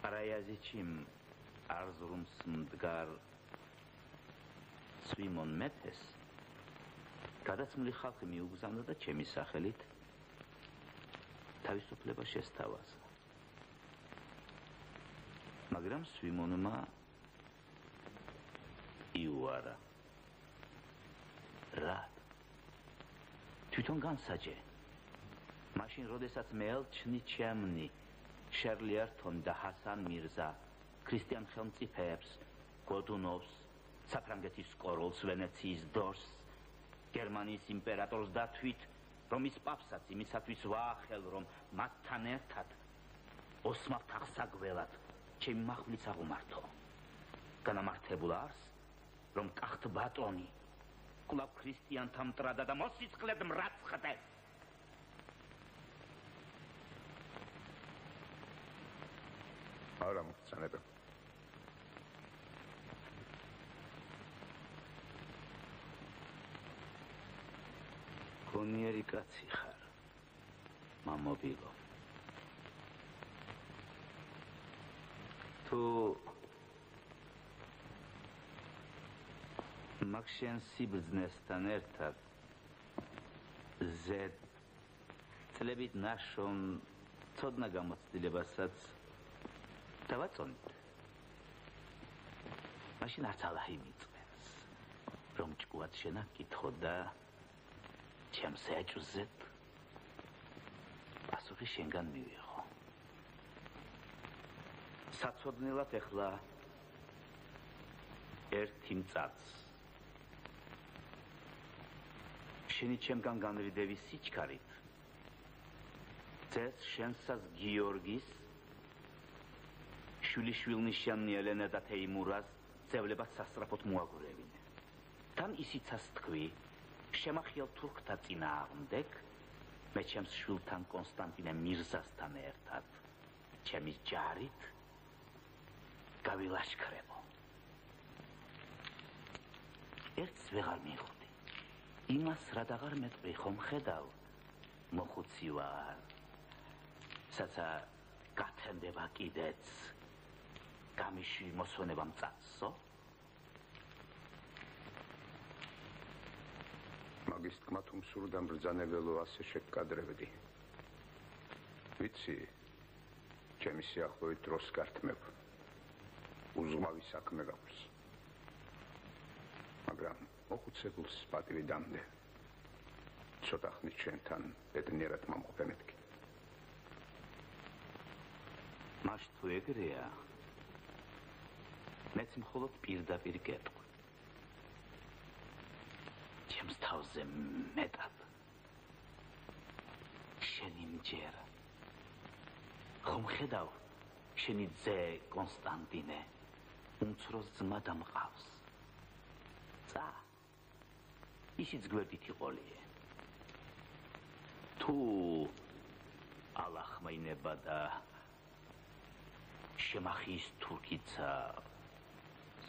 არაიაზიჯიმ არზრუმს მდგარ სვიმონ მეფეს გადაცმული ხალხი მიუგზავნა და ჩემი სახელით თავისუფლება შესთავაზა. მაგრამ სვიმონმა იუარა. რა? თვითონ განსაჯე. მაშინ როდესაც მე ელჩნი ჩემნი შერლიერთონ და ჰასან მირზა ქრისტიან ხელმწიფეებს გოდუნოვს საფრანგეთის კოროლს, ვენეციის დორს, გერმანიის იმპერატორს და თვით რომ ის პაპსაც იმისათვის ვაახელ, რომ მათთან ერთად ოსმალთა ხსაგველად ჩემი მახვილიც აღუმართო. განამართებულ არს, რომ კახთ ბატონი კვლავ ქრისტიანთა მტრადა და მოსიწყლედ მრაცხდეს. არა მოგწანებელ. გონიერი კაცი ხარ, მამობილო. თუ მაგ შენ სიბრძნესთან ერთად ზედ წლებით ნაშრომ ცოდნა გამოცდილებასაც დავაწონით. მაშინ არც ალაჰი მიწვევს, რომ ჭკუად შენაკითხო და ჩემს ეჭვზედ პასუხი შენგან მივიღო. საცოდნელად ეხლა ერთი მწაც შენი ჩემგან განრიდების სიჩქარით წეს შენსას გიორგის შვილიშვილნიშანი ელენა და თეიმურას ძევლებას სასწრაფოდ მოაგურევინე. თან ისიცას თქვი შემახიალ თურქთა წინააღმდეგ მე ჩემს შვილთან კონსტანტინე მირზასთან ერთად ჩემის ჯარით გავილაშქრებო. ერთს ვეღარ მიხვდი. იმას რადაღარ მეტყვი ხომ ხედავ მოხუცი ვარ საცა გათენდება კიდეც გამიში მოსვენება მწაცო მაგის თქმა თუ მსურდა მბრძანებელო ასე შეგკადრებდი ვიცი ჩემი სიახლოვით დროს გართმევ უზღმავი საქმე გაქვს მაგრამ მოხუცებულს პატივი დამდე ცოტა ხნის ჩვენთან ბედნიერად მომყოფე მეთქი მაშ თუ ეგრეა მეც მხოლოდ პირდაპირ გეტყვი ჩემს თავზე მეტად შენი მჯერა ხომ ხედავ შენი ძე კონსტანტინე უმცროს ძმა დამყავს ცა ისიც გვერდით იყოლიე თუ ალახმეინება და შემახის თურქიცა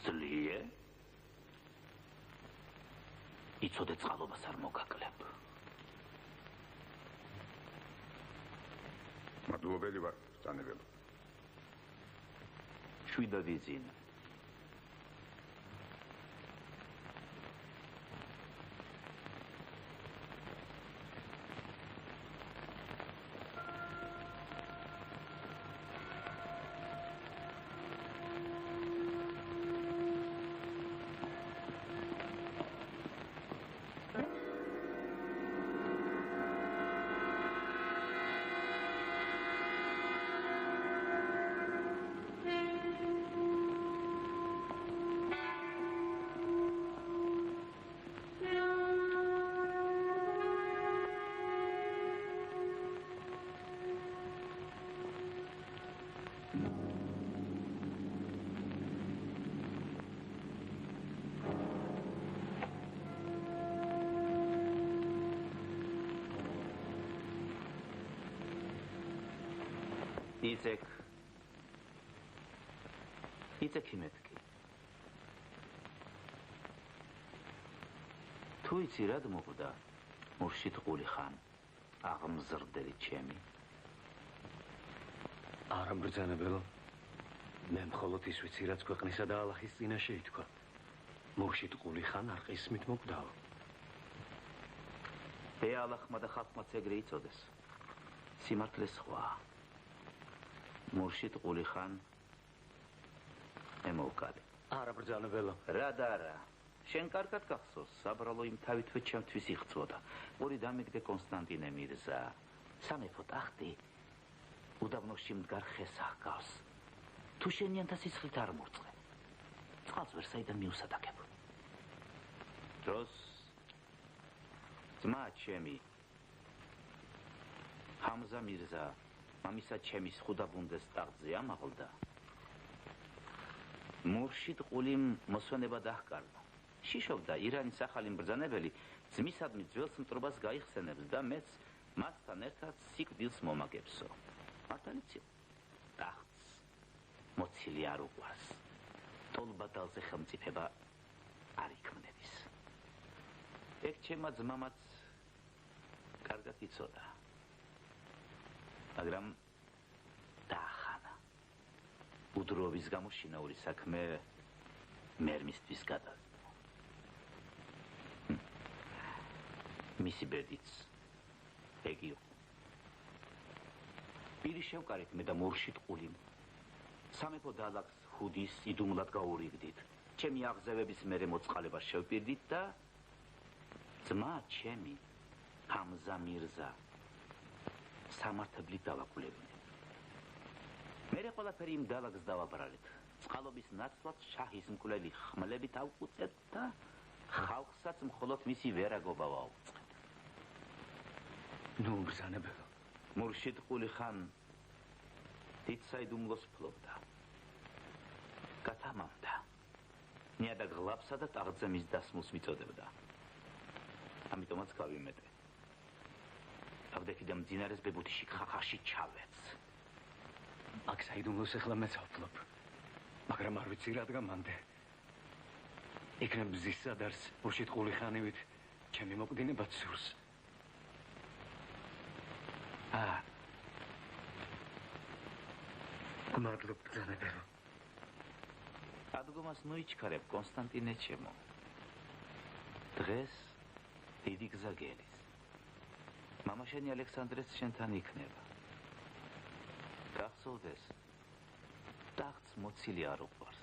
ძლიერე იცოდე წყალობას არ მოგაკლებ მადლობელი ვარ ბრძანებელო შვიდა ვიზინა იცექ იმეთკი თუ იცი რად მოკვდა მურშიდ ყულიხან აღმზრდელი ჩემი არა მბრძანებელო მე მხოლოდ ის ვიცი რაც ქვეყნისა და ალახის წინაშე ითქვა მურშიდ ყულიხან არ ყისმით მოკვდაო ე ალახმა და ხალხმაც ეგრე იწოდეს სიმართლე სხვა მურშიდ ყულიხან ემოვკადე არა ბრძანებელო რა და რა შენ კარგად გახსოვს საბრალო იმ თავითვე ჩემთვის იღწვოდა ორი დამიგდე კონსტანტინე მირზა სამეფო ტახტი უდაბნოში მდგარ ხეს აღგავს თუ შენიანთა სისხლით არ მორწყე წყალს ვერ საიდან მიუსადაგებ დროს ძმა ჩემი ჰამზა მირზა მამისა ჩემის ხუდაბუნდეს ტახტზე ამაღლდა მურშიდ ყულიმ მოსვენება დაჰკარდა შიშობდა ირანის ახალი მბრძანებელი ძმისადმი ძველს მტრობას გაიხსენებს და მეც მასთან ერთად სიკვდილს მომაგებსო მართალიცი ტახტს მოცილი არ უყვარს ტოლბადალზე ხელმწიფება არ იქმნების ეგ ჩემმა ძმამაც კარგად იცოდა მაგრამ დაახანა უდროობის გამო შინაური საქმე მერმისთვის გადავიდა მისი ბედიც ეგ იყო პირი შევკარეთ მე და მურშიდ ყულიმ სამეფო დალაგს ხუდის იდუმლად გაურიგდით ჩემი აღზევების მერე მოწყალებას შევპირდით და ძმა ჩემი ჰამზა მირზა სამართლით დავაკულებინე მერე ყველაფერი იმ დალაგს დავაბრალეთ წყალობის ნაცვლად შაჰის მკვლელი ხმლებით ავუწეთ და ხალხსაც მხოლოდ მისი ვერაგობა ვაუწყეთ ნუ ბრძანებელო მურშიდ ყულიხან დიდ საიდუმლოს ფლობდა გათამამდა ნიადაგ ღლაფსა და ტახტზე მის დასმულს მიწოდებდა ამიტომაც გავიმეტე ავდექი და მძინარეს ბებუთიში ხახაში ჩავეც აქ საიდუმლოს ეხლა მეც ავფლობ მაგრამ არ ვიცი რადგან მანდე იქნებ მზის სადარს მურშიდ ყულიხანივით ჩემი მოკვდინებაც სურს. გმადლობ ბრძანებელო. ადგომას ნუიჩქარებ კონსტანტინე ჩემო. დღეს დიდი გზა გელის. მამა შენი ალექსანდრეც შენთან იქნება. გახსოვდეს, ტახტს მოცილი არ უყვარს.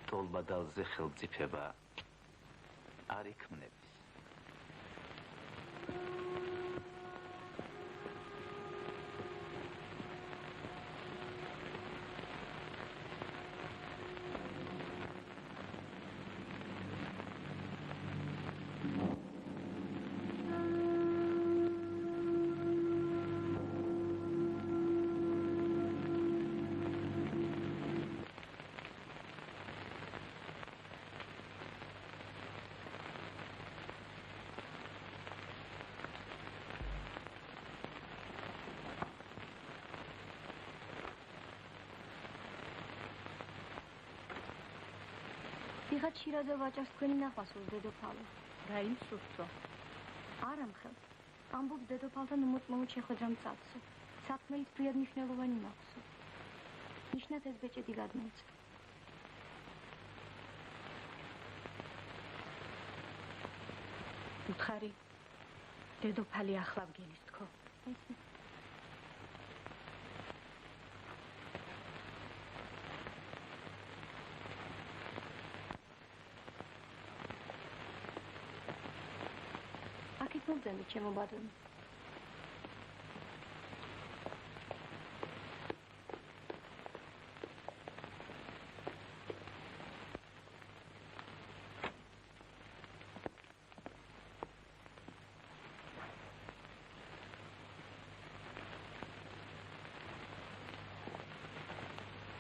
თოლბადალზე ხელმწიფება არ იქმნების. ვიღაც შირაზე ვაჭარს თქვენი ნახვასოს დედოფალო. რა იმ სურთო? არა მხელ. ამბობს დედოფალთან უმოწმოვით შეხვედრა მწაცო. საქმეით ფრიად მნიშვნელოვანი მაქვსო. ნიშნად ეს ბეჭედი გადმოიწყო. უთხარი დედოფალი ახლა ვგელის თქო. მოგზავნით ჩემო ბატონო.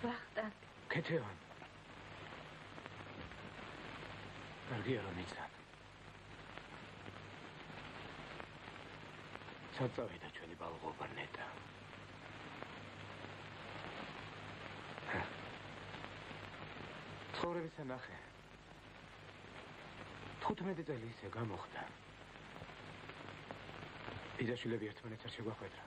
ვახტანგ. ქეთევან. კარგია რომ იცან. საწავიდა ჩვენი ბალღობა ნეტა. ცხოვრებისა ნახე. 15 წელი ისე გამოხდა. ბიძაშვილები ერთმანეთს არ შეგვახვედრა.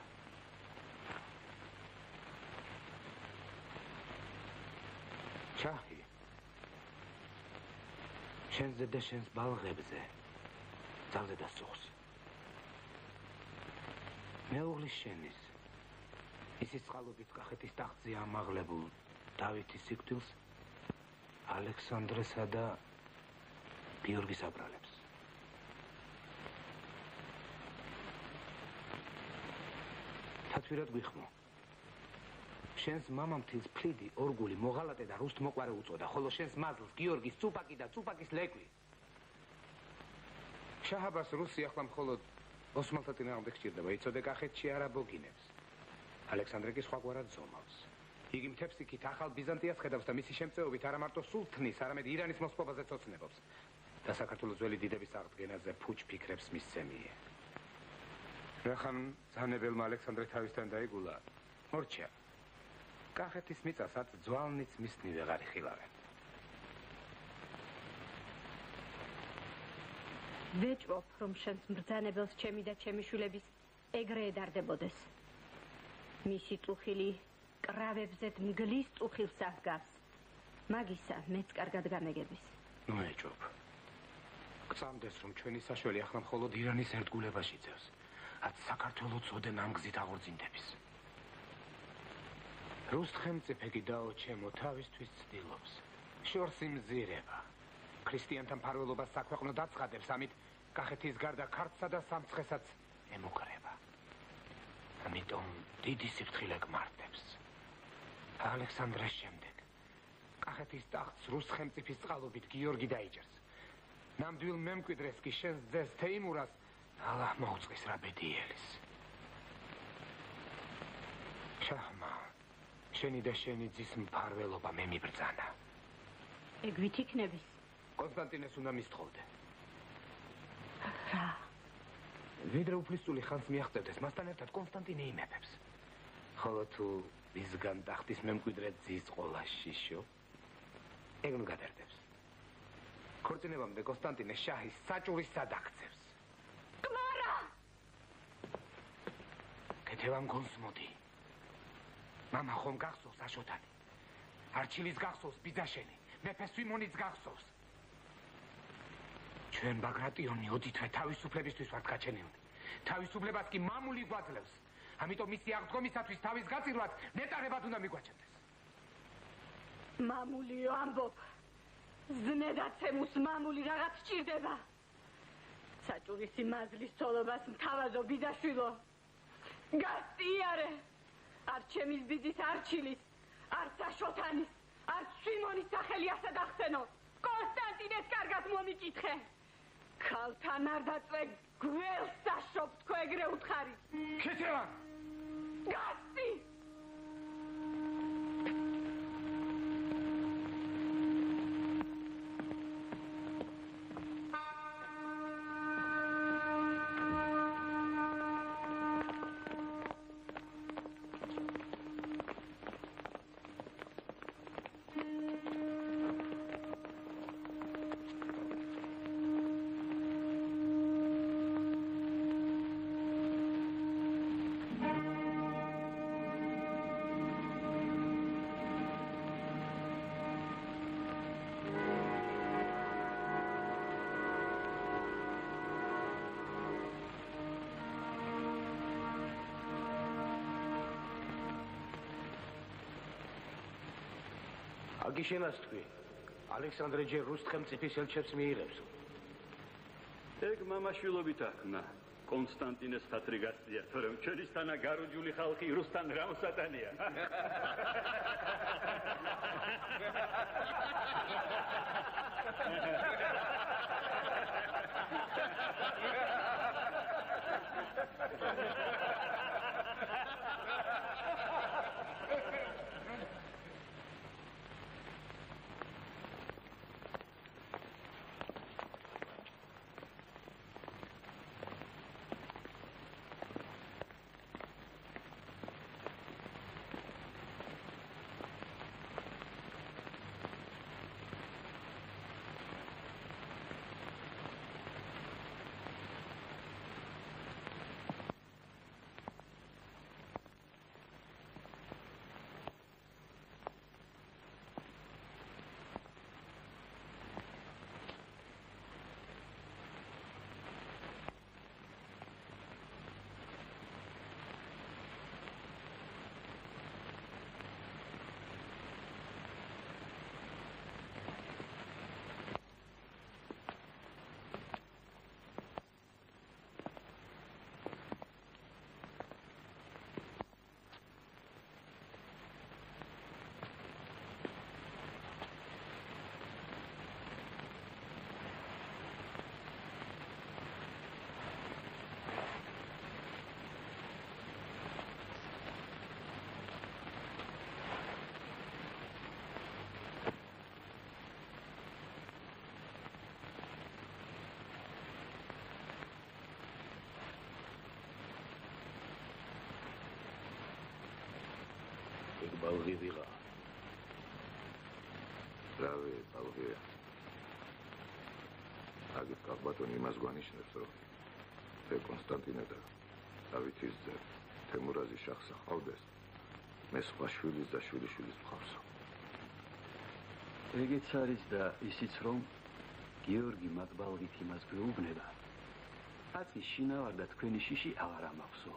ჩახი. შენზე და შენს ბალღებზე ძალზე დასუხს. მეუღლის შენის ისის წყალობით კახეთის ტახტზე ამაღლებულ დავითის სიკვდილს ალექსანდრესა და გიორგის აბრალებს. თათვირად გვიხმო. შენს მამამთილს ფლიდი, ორგული, მოღალატე და რუსთ მოყვარე უწოდა, ხოლო შენს მაზლს გიორგის წუპაკი და წუპაკის ლეკვი. შაჰაბას რუსი ახლა მხოლოდ ოსმალთა წინააღმდეგ სჭირდება, იცოდე კახეთში არ აბოგინებს. ალექსანდრე კი სხვაგვარად ზომავს. იგი მთებს იქით ახალ ბიზანტიას ხედავს და მისი შემწეობით არა მარტო სულთნის, არამედ ირანის მოსპობაზე ცოცნებობს. და საქართველოს ძველი დიდების აღდგენაზე ფუჭ ფიქრებს მისცემია. რახან ზანებელმა ალექსანდრე თავისთან დაიგულა, მორჩა. კახეთის მიწასაც ძვალნიც მისნი ვეღარ იხილავენ. ვეჭვობ, რომ შენს მბრძანებელს ჩემი და ჩემი შვილების ეგრე ედარდებოდეს. მისი წუხილი კრავებზე მგლის წუხილს აღგავს. მაგისა მეც კარგად გამეგების. ნუ ეჭვობ. გწამდეს, რომ ჩვენი საშველი ახლა მხოლოდ ირანის ერთგულებაში ძევს. ათ საქართველოს წოდენ ამ გზით აღორძინდების. რუსთ ხელმწიფე კი დაო ჩემო თავისთვის ცდილობს. შორს იმზირება. ქრისტიანთა მფარველობას საქვეყნო დაცხადებს, ამით კახეთის გარდა ქართლსა და სამცხესაც ემუქრება. ამიტომ დიდი სიფრთხილე გმართებს. ალექსანდრეს შემდეგ კახეთის ტახტს რუს ხელმწიფის წყალობით გიორგი დაიჭერს. ნამდვილ მემკვიდრეს კი შენს ძეს თეიმურას ალაჰ მოუწყის რა ბედიელის. შაჰმა, შენი და შენი ძის მფარველობა მე მიბრძანა. ეგ ვით იქნების? კონსტანტინეს უნდა მისთხოვდე. რა? ვიდრე უფლისწული ხანს მიაღწევდეს, მასთან ერთად კონსტანტინე იმეფებს. ხოლო თუ მისგან ტახტის მემკვიდრე ძის ყოლა შიშო, ეგ ნუ გადარდებს. ქორწინებამდე კონსტანტინე შაჰის საჭურის სად აქცევს? კმარა! კეთევან გონს მოდი. მამა ხომ გახსოვს აშოტანი? არჩილის გახსოვს ბიძაშენი, მეფე სვიმონიც გახსოვს. ჩვენ ბაგრატიონი ოდითვე თავისუფლებისთვის ვართ გაჩენილნი. თავისუფლებას კი მამული გვაძლევს. ამიტომ მისი აღდგომისათვის თავის გაწირვას ნეტარებად უნდა მიგვაჩნდეს. მამულიო ამბობ. ზნედაცემუს მამული რაღაც სჭირდება. საჭურისი მაზლის ცოლობას მთავაზო ბიძაშვილო. გასწიარე. არ ჩემის ბიძის არჩილის, არც აშოტანის, არც სვიმონის სახელი ასად ახსენო. კონსტანტინეს კარგად მომიკითხე. ქალთან არ დაწვე გველს დაშობ თქო ეგრე უთხარი. ქეთევან! გასწი! აგიშენას თქვი, ალექსანდრე ჯერ რუსთხემწიფის ელჩებს მიიღებს. ეგ მამაშვილობით ახნა, კონსტანტინეს ხათრი გასწია, თორემ ჩვენისთანა გარუჯული ხალხი რუსთან რა მოსატანია. ბალღი ვიღა. რავი, ბალღია. აგეთ კაბატონი იმას გვანიშნებს, რომ კონსტანტინე და დავითის ძე თემურაზი შახს ახავდეს. მე სხვა შვილის და შვილიშვილის ვყავსო. ეგეც არის და ისიც რომ გიორგი მათ ბალღით იმას გვეუბნება. აწი შინავარ და თქვენი შიში აღარ ამაქვსო.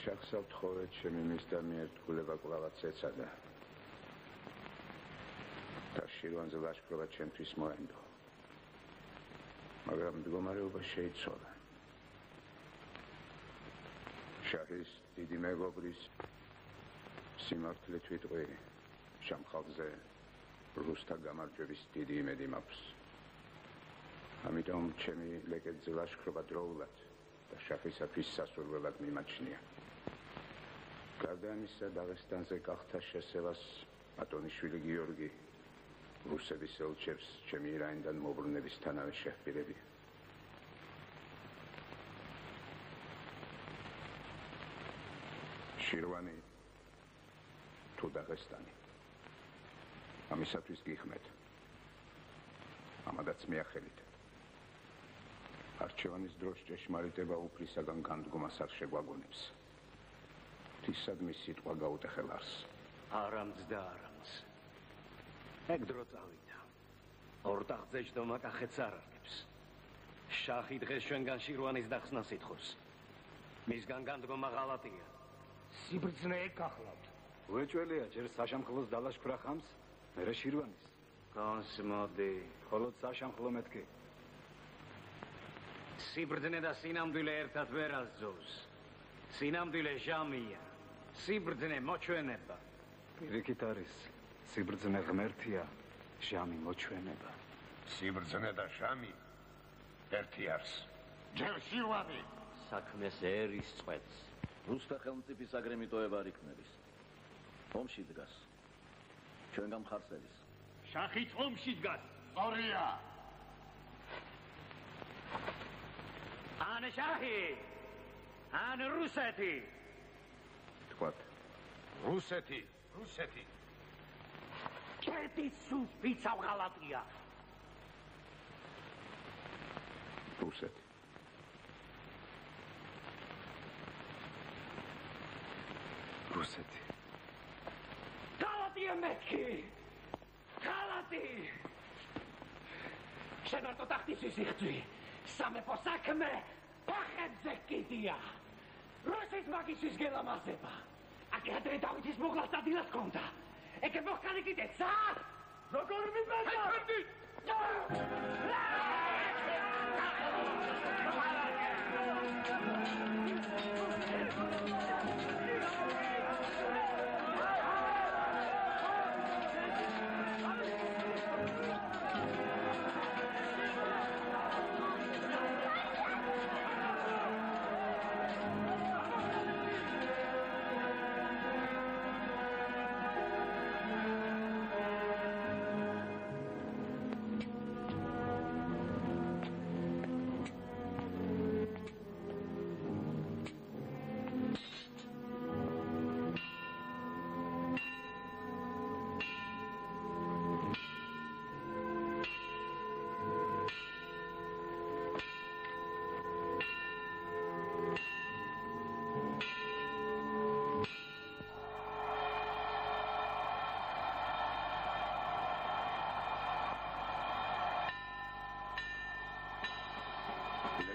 შახსა ვთხოვე ჩემი მის და მიერ თქულება კვლავაც ეცადა და შირვანზე ლაშქრობა ჩემთვის მოენდო მაგრამ მდგომარეობა შეიცვალა შაჰის დიდი მეგობრის სიმართლით ვიტყვი შამხალზე რუსთა გამარჯვების დიდი იმედი მაქვს ამიტომ ჩემი ლეკეთზე ლაშქრობა დროულად და შაჰისათვის სასურველად მიმაჩნია გარდა ამისა დაღესტანზე გახთა შესევას ატონიშვილი გიორგი რუსების ელჩებს ჩემი ირანიდან მობრუნებისთანავე შეჰპირებია შირვანი თუ დაღესტანი ამისათვის გიხმეთ ამადაც მიახელით არჩევანის დროს ჭეშმარიტება უფლისაგან განდგომას არ შეგვაგონებს ღვთისადმი სიტყვა გაუტეხელ არს არამც და არამც ეგ დრო წავიდა ორ ტახტზე ჯდომა კახეთს არ არგებს შაჰი დღეს ჩვენგან შირვანის დახსნას ითხოვს მისგან განდგომა ღალატია სიბრძნე ეკახლავთ უეჭველია ჯერ საშამხლოს დალაშქრა ხამს მერე შირვანის განსმოდი მხოლოდ საშამხლო მეთქი სიბრძნე და სინამდვილე ერთად ვერ ასძოვს სინამდვილე ჟამია სიბრძნე მოჩვენება პირიქით არის სიბრძნე ღმერთია ჟამი მოჩვენება სიბრძნე და ჟამი ერთი არის ჯერ შირვანი საქმეს ერის წვეთს რუსთა ხელმწიფის აგრემიტოება არ იქნების ომში დგას ჩვენგან მხარს ერის შაჰიც ომში დგას სწორია ან შაჰი ან რუსეთი თქვათ რუსეთი კერტის სულს პიცა ღალატია რუსეთი ღალატია მეთქი ღალატი შენ არ ტახტის ისიხძვი სამეფო საქმე ფახებზე კიდია რუსის მაგისთვის გელამაზება აკეთე დავითის მოგლას დადილას კონდა ეკე მოხალი კიდე ცა როგორ მიბედა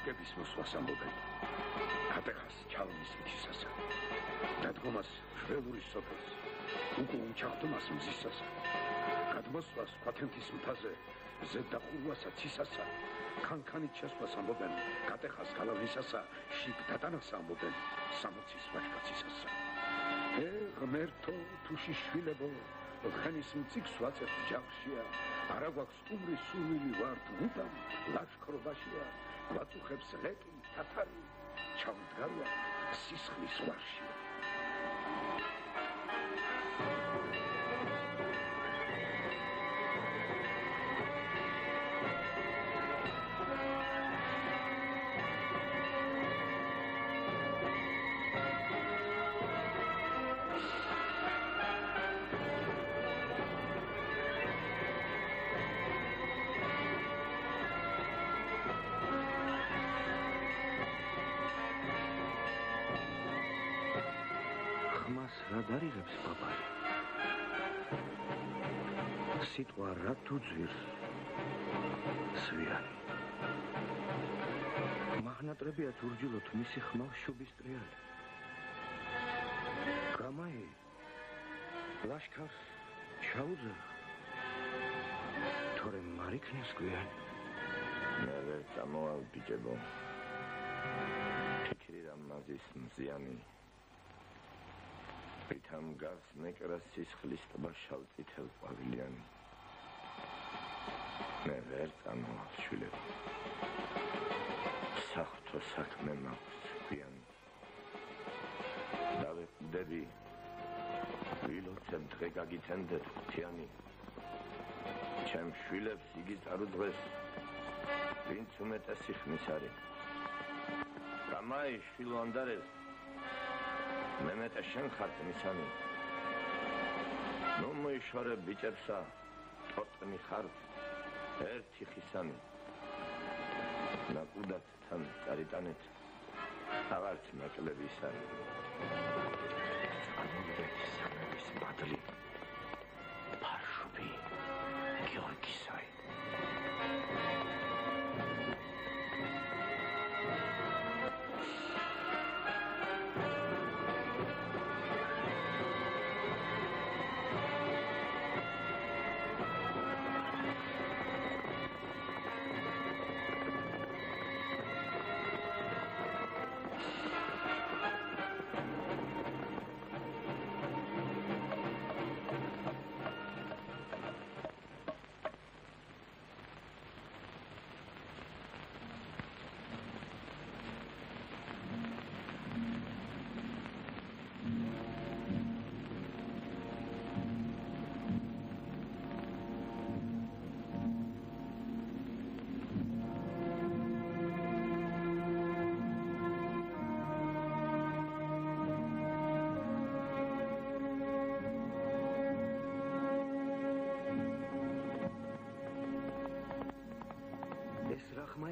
ლეკების მოსვლას ამბობენ ატეხას ჩალმის მჩისასა დადგომას შველური სოფელს უკუ ჩახტომას მზისასა გადმოსვლას ქვათენთის მთაზე ზედდახურვასა ცისასა ქანქანით შესვლას ამბობენ გატეხას გალავნისასა შიგ დატანას ამბობენ სამოცის ვაჟკაცისასა ღმერთო თუშიშვილებო ღენის მწიქს ვაწევთ ჯახშია არა გვაქვს სტუმრის სურვილი ვართ უდამ ლაშქრობაშია გვაწუხებს ლეკი თათარი ჩავდგარვა სისხლის ვარშია რა დარიღებს პაპარი სიტყვა რა თუ ძვირს სვიანი მაღნატრებია თურჯილოთ მისი ხმალშობის ტრიალი ლაშქარს ჩაუძახ. თორემ მარიქნეს გვიან. მე ვერ წამოვალ ბიჭებო. ფიქრი რა მაზის მზიანი. ვითამ გავს ნეკრას სისხლის ტბა შავწითელ ყვავილიანი. მე ვერ წამოვალ შვილებო. საღვთო საქმე მაქვს გვიანი. დავეკვდები ვილოცებ დღე გაგითენდეთ ღვთიანი. ჩემ შვილებს იგი წარუძღეს ვინც უმეტესი ხმის არის. გამაი შვილო ანდარეს მე მეტე შენ ხარ მისანი. ნუ მოიშორე ბიჭებსა ტოტნი ხარ ერთი ხისანი. ნაკუდად თან წარიტანეთ აღარც მეკლების არის. წამოვიდეთ სამების მადლი ფარშუბი გიორგისაი.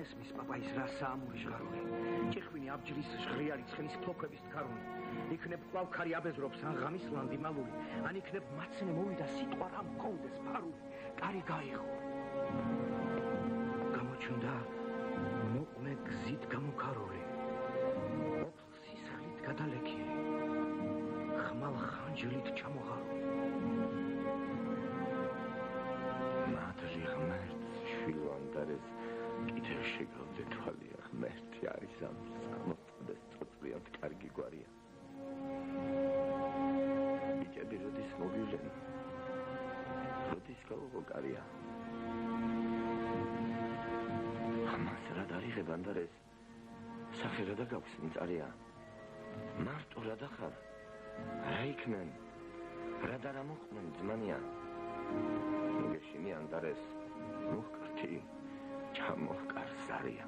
ესმის პაპაის რა საამური ჟღარული. ჭიხვინი აბჯრის ჟღრიალი ცხენის ფლოქების თქარული. იქნებ კვალქარი აბეზრობს ან ღამის ლანდი მალული. ან იქნებ მაცნე მოვიდა სიტყვა რა მქონდეს ფარული. კარი გაიღო. გამოჩნდა მოყმე გზით გამოქარული. ოფლ სისხლით გადალექილი. ხმალ ხანჯლით ჩამოღარული. მადლი ღმერთს შვილო ანდარეს კიდევ შეგავდე თვალია ღმერთი არის ამ სამოწდეს წოწრიად კარგი გვარია. ბიჭები როდის მოგივლენ როდის გავუღოკარია. ამას რა დარიღებ ანდარეს სახე რა დაგაქვს მწარია. მარტო რა დახარ რა იქნენ რა დარამოხმენ ძმანია. მოგეშინი ანდარეს მუხკრთი ჩამოვკარ ზარია.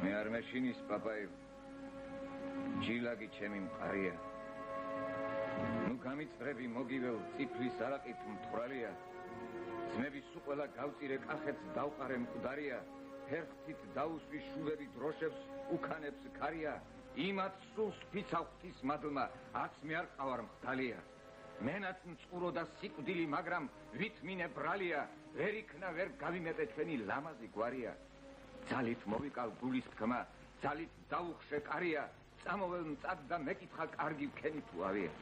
მე არ მეშინის პაპაი ჯილაგი ჩემი მყარია. ნუ გამიწრები მოგიվել წიფლის არაყით მთვრალია. ძმების უყველა გავწირე კახეთს დავყარე მკვდარია. ფერხთით დაუსვი შუბები დროშებს უკანებს ქარია. იმათ სულს ფიცა ღვთის მადლმა არც მე არ ყავარ მხდალია. მენაც მწყურო და სიკვდილი მაგრამ ვით მინე ბრალია. ვერ იქნა ვერ გავიმეტე ჩვენი ლამაზი გვარია. ძალით მოვიკალ გულის თქმა ძალით დაუხშე კარია. წამოվել მწად და მეკითხა კარგი ვქენი თუ ავია.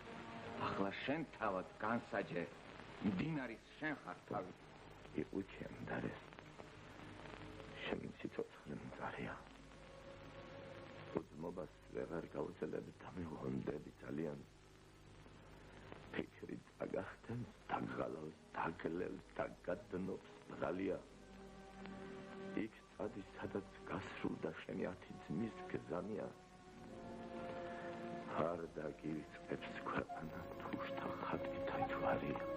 ახლა შენ თავად განსაჯე მდინარის შენ ხარ თავი. იყუჩი ანდარეს შენ სიცოცხლე მწარია. უძმობას ვეღარ გავუძლებ დამეღონდები ძალიან. ფიქრი დაგახტენს დაგღალავს დაგლევს დაგადნობს ბრალია. იქ წადი სადაც გასრულდა შენი 10 ძმის გზანია. არ დაგივიწყებს ქვეყანა თუშთა ხატითა ჯვარია.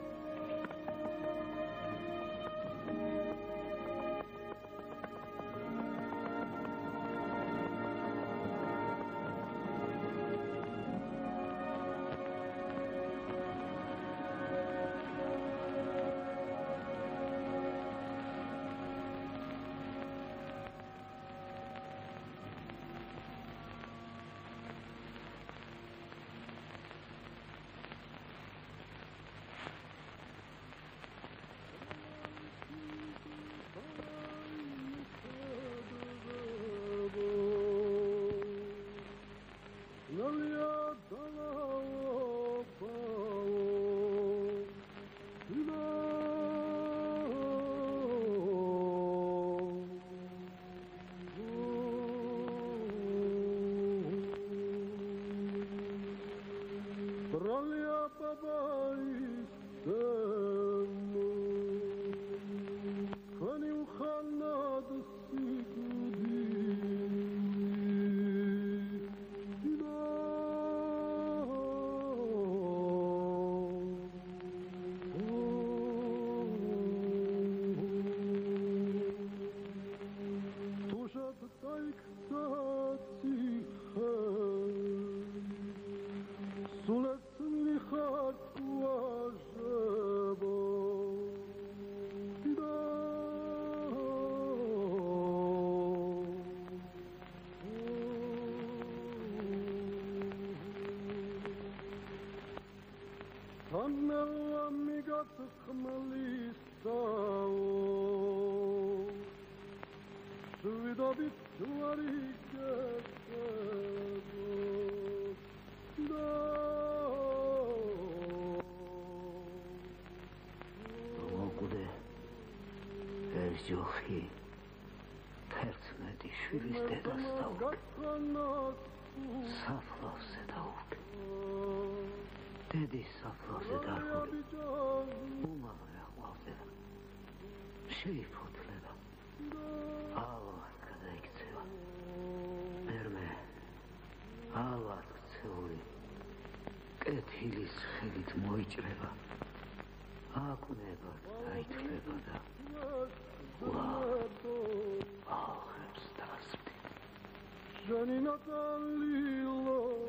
ჯოხი თერთმეტი შვილის დედას საფლავზე დაუდგა. დედის საფლავზე დარგული უმაღლე აყვავდება, შეიფოთლება, ალბათ გადაიქცევა. მერმე ალბათ ქცეული კეთილის ხელით მოიჭრება, აკუნებად დაითვლება და Janina Dalilo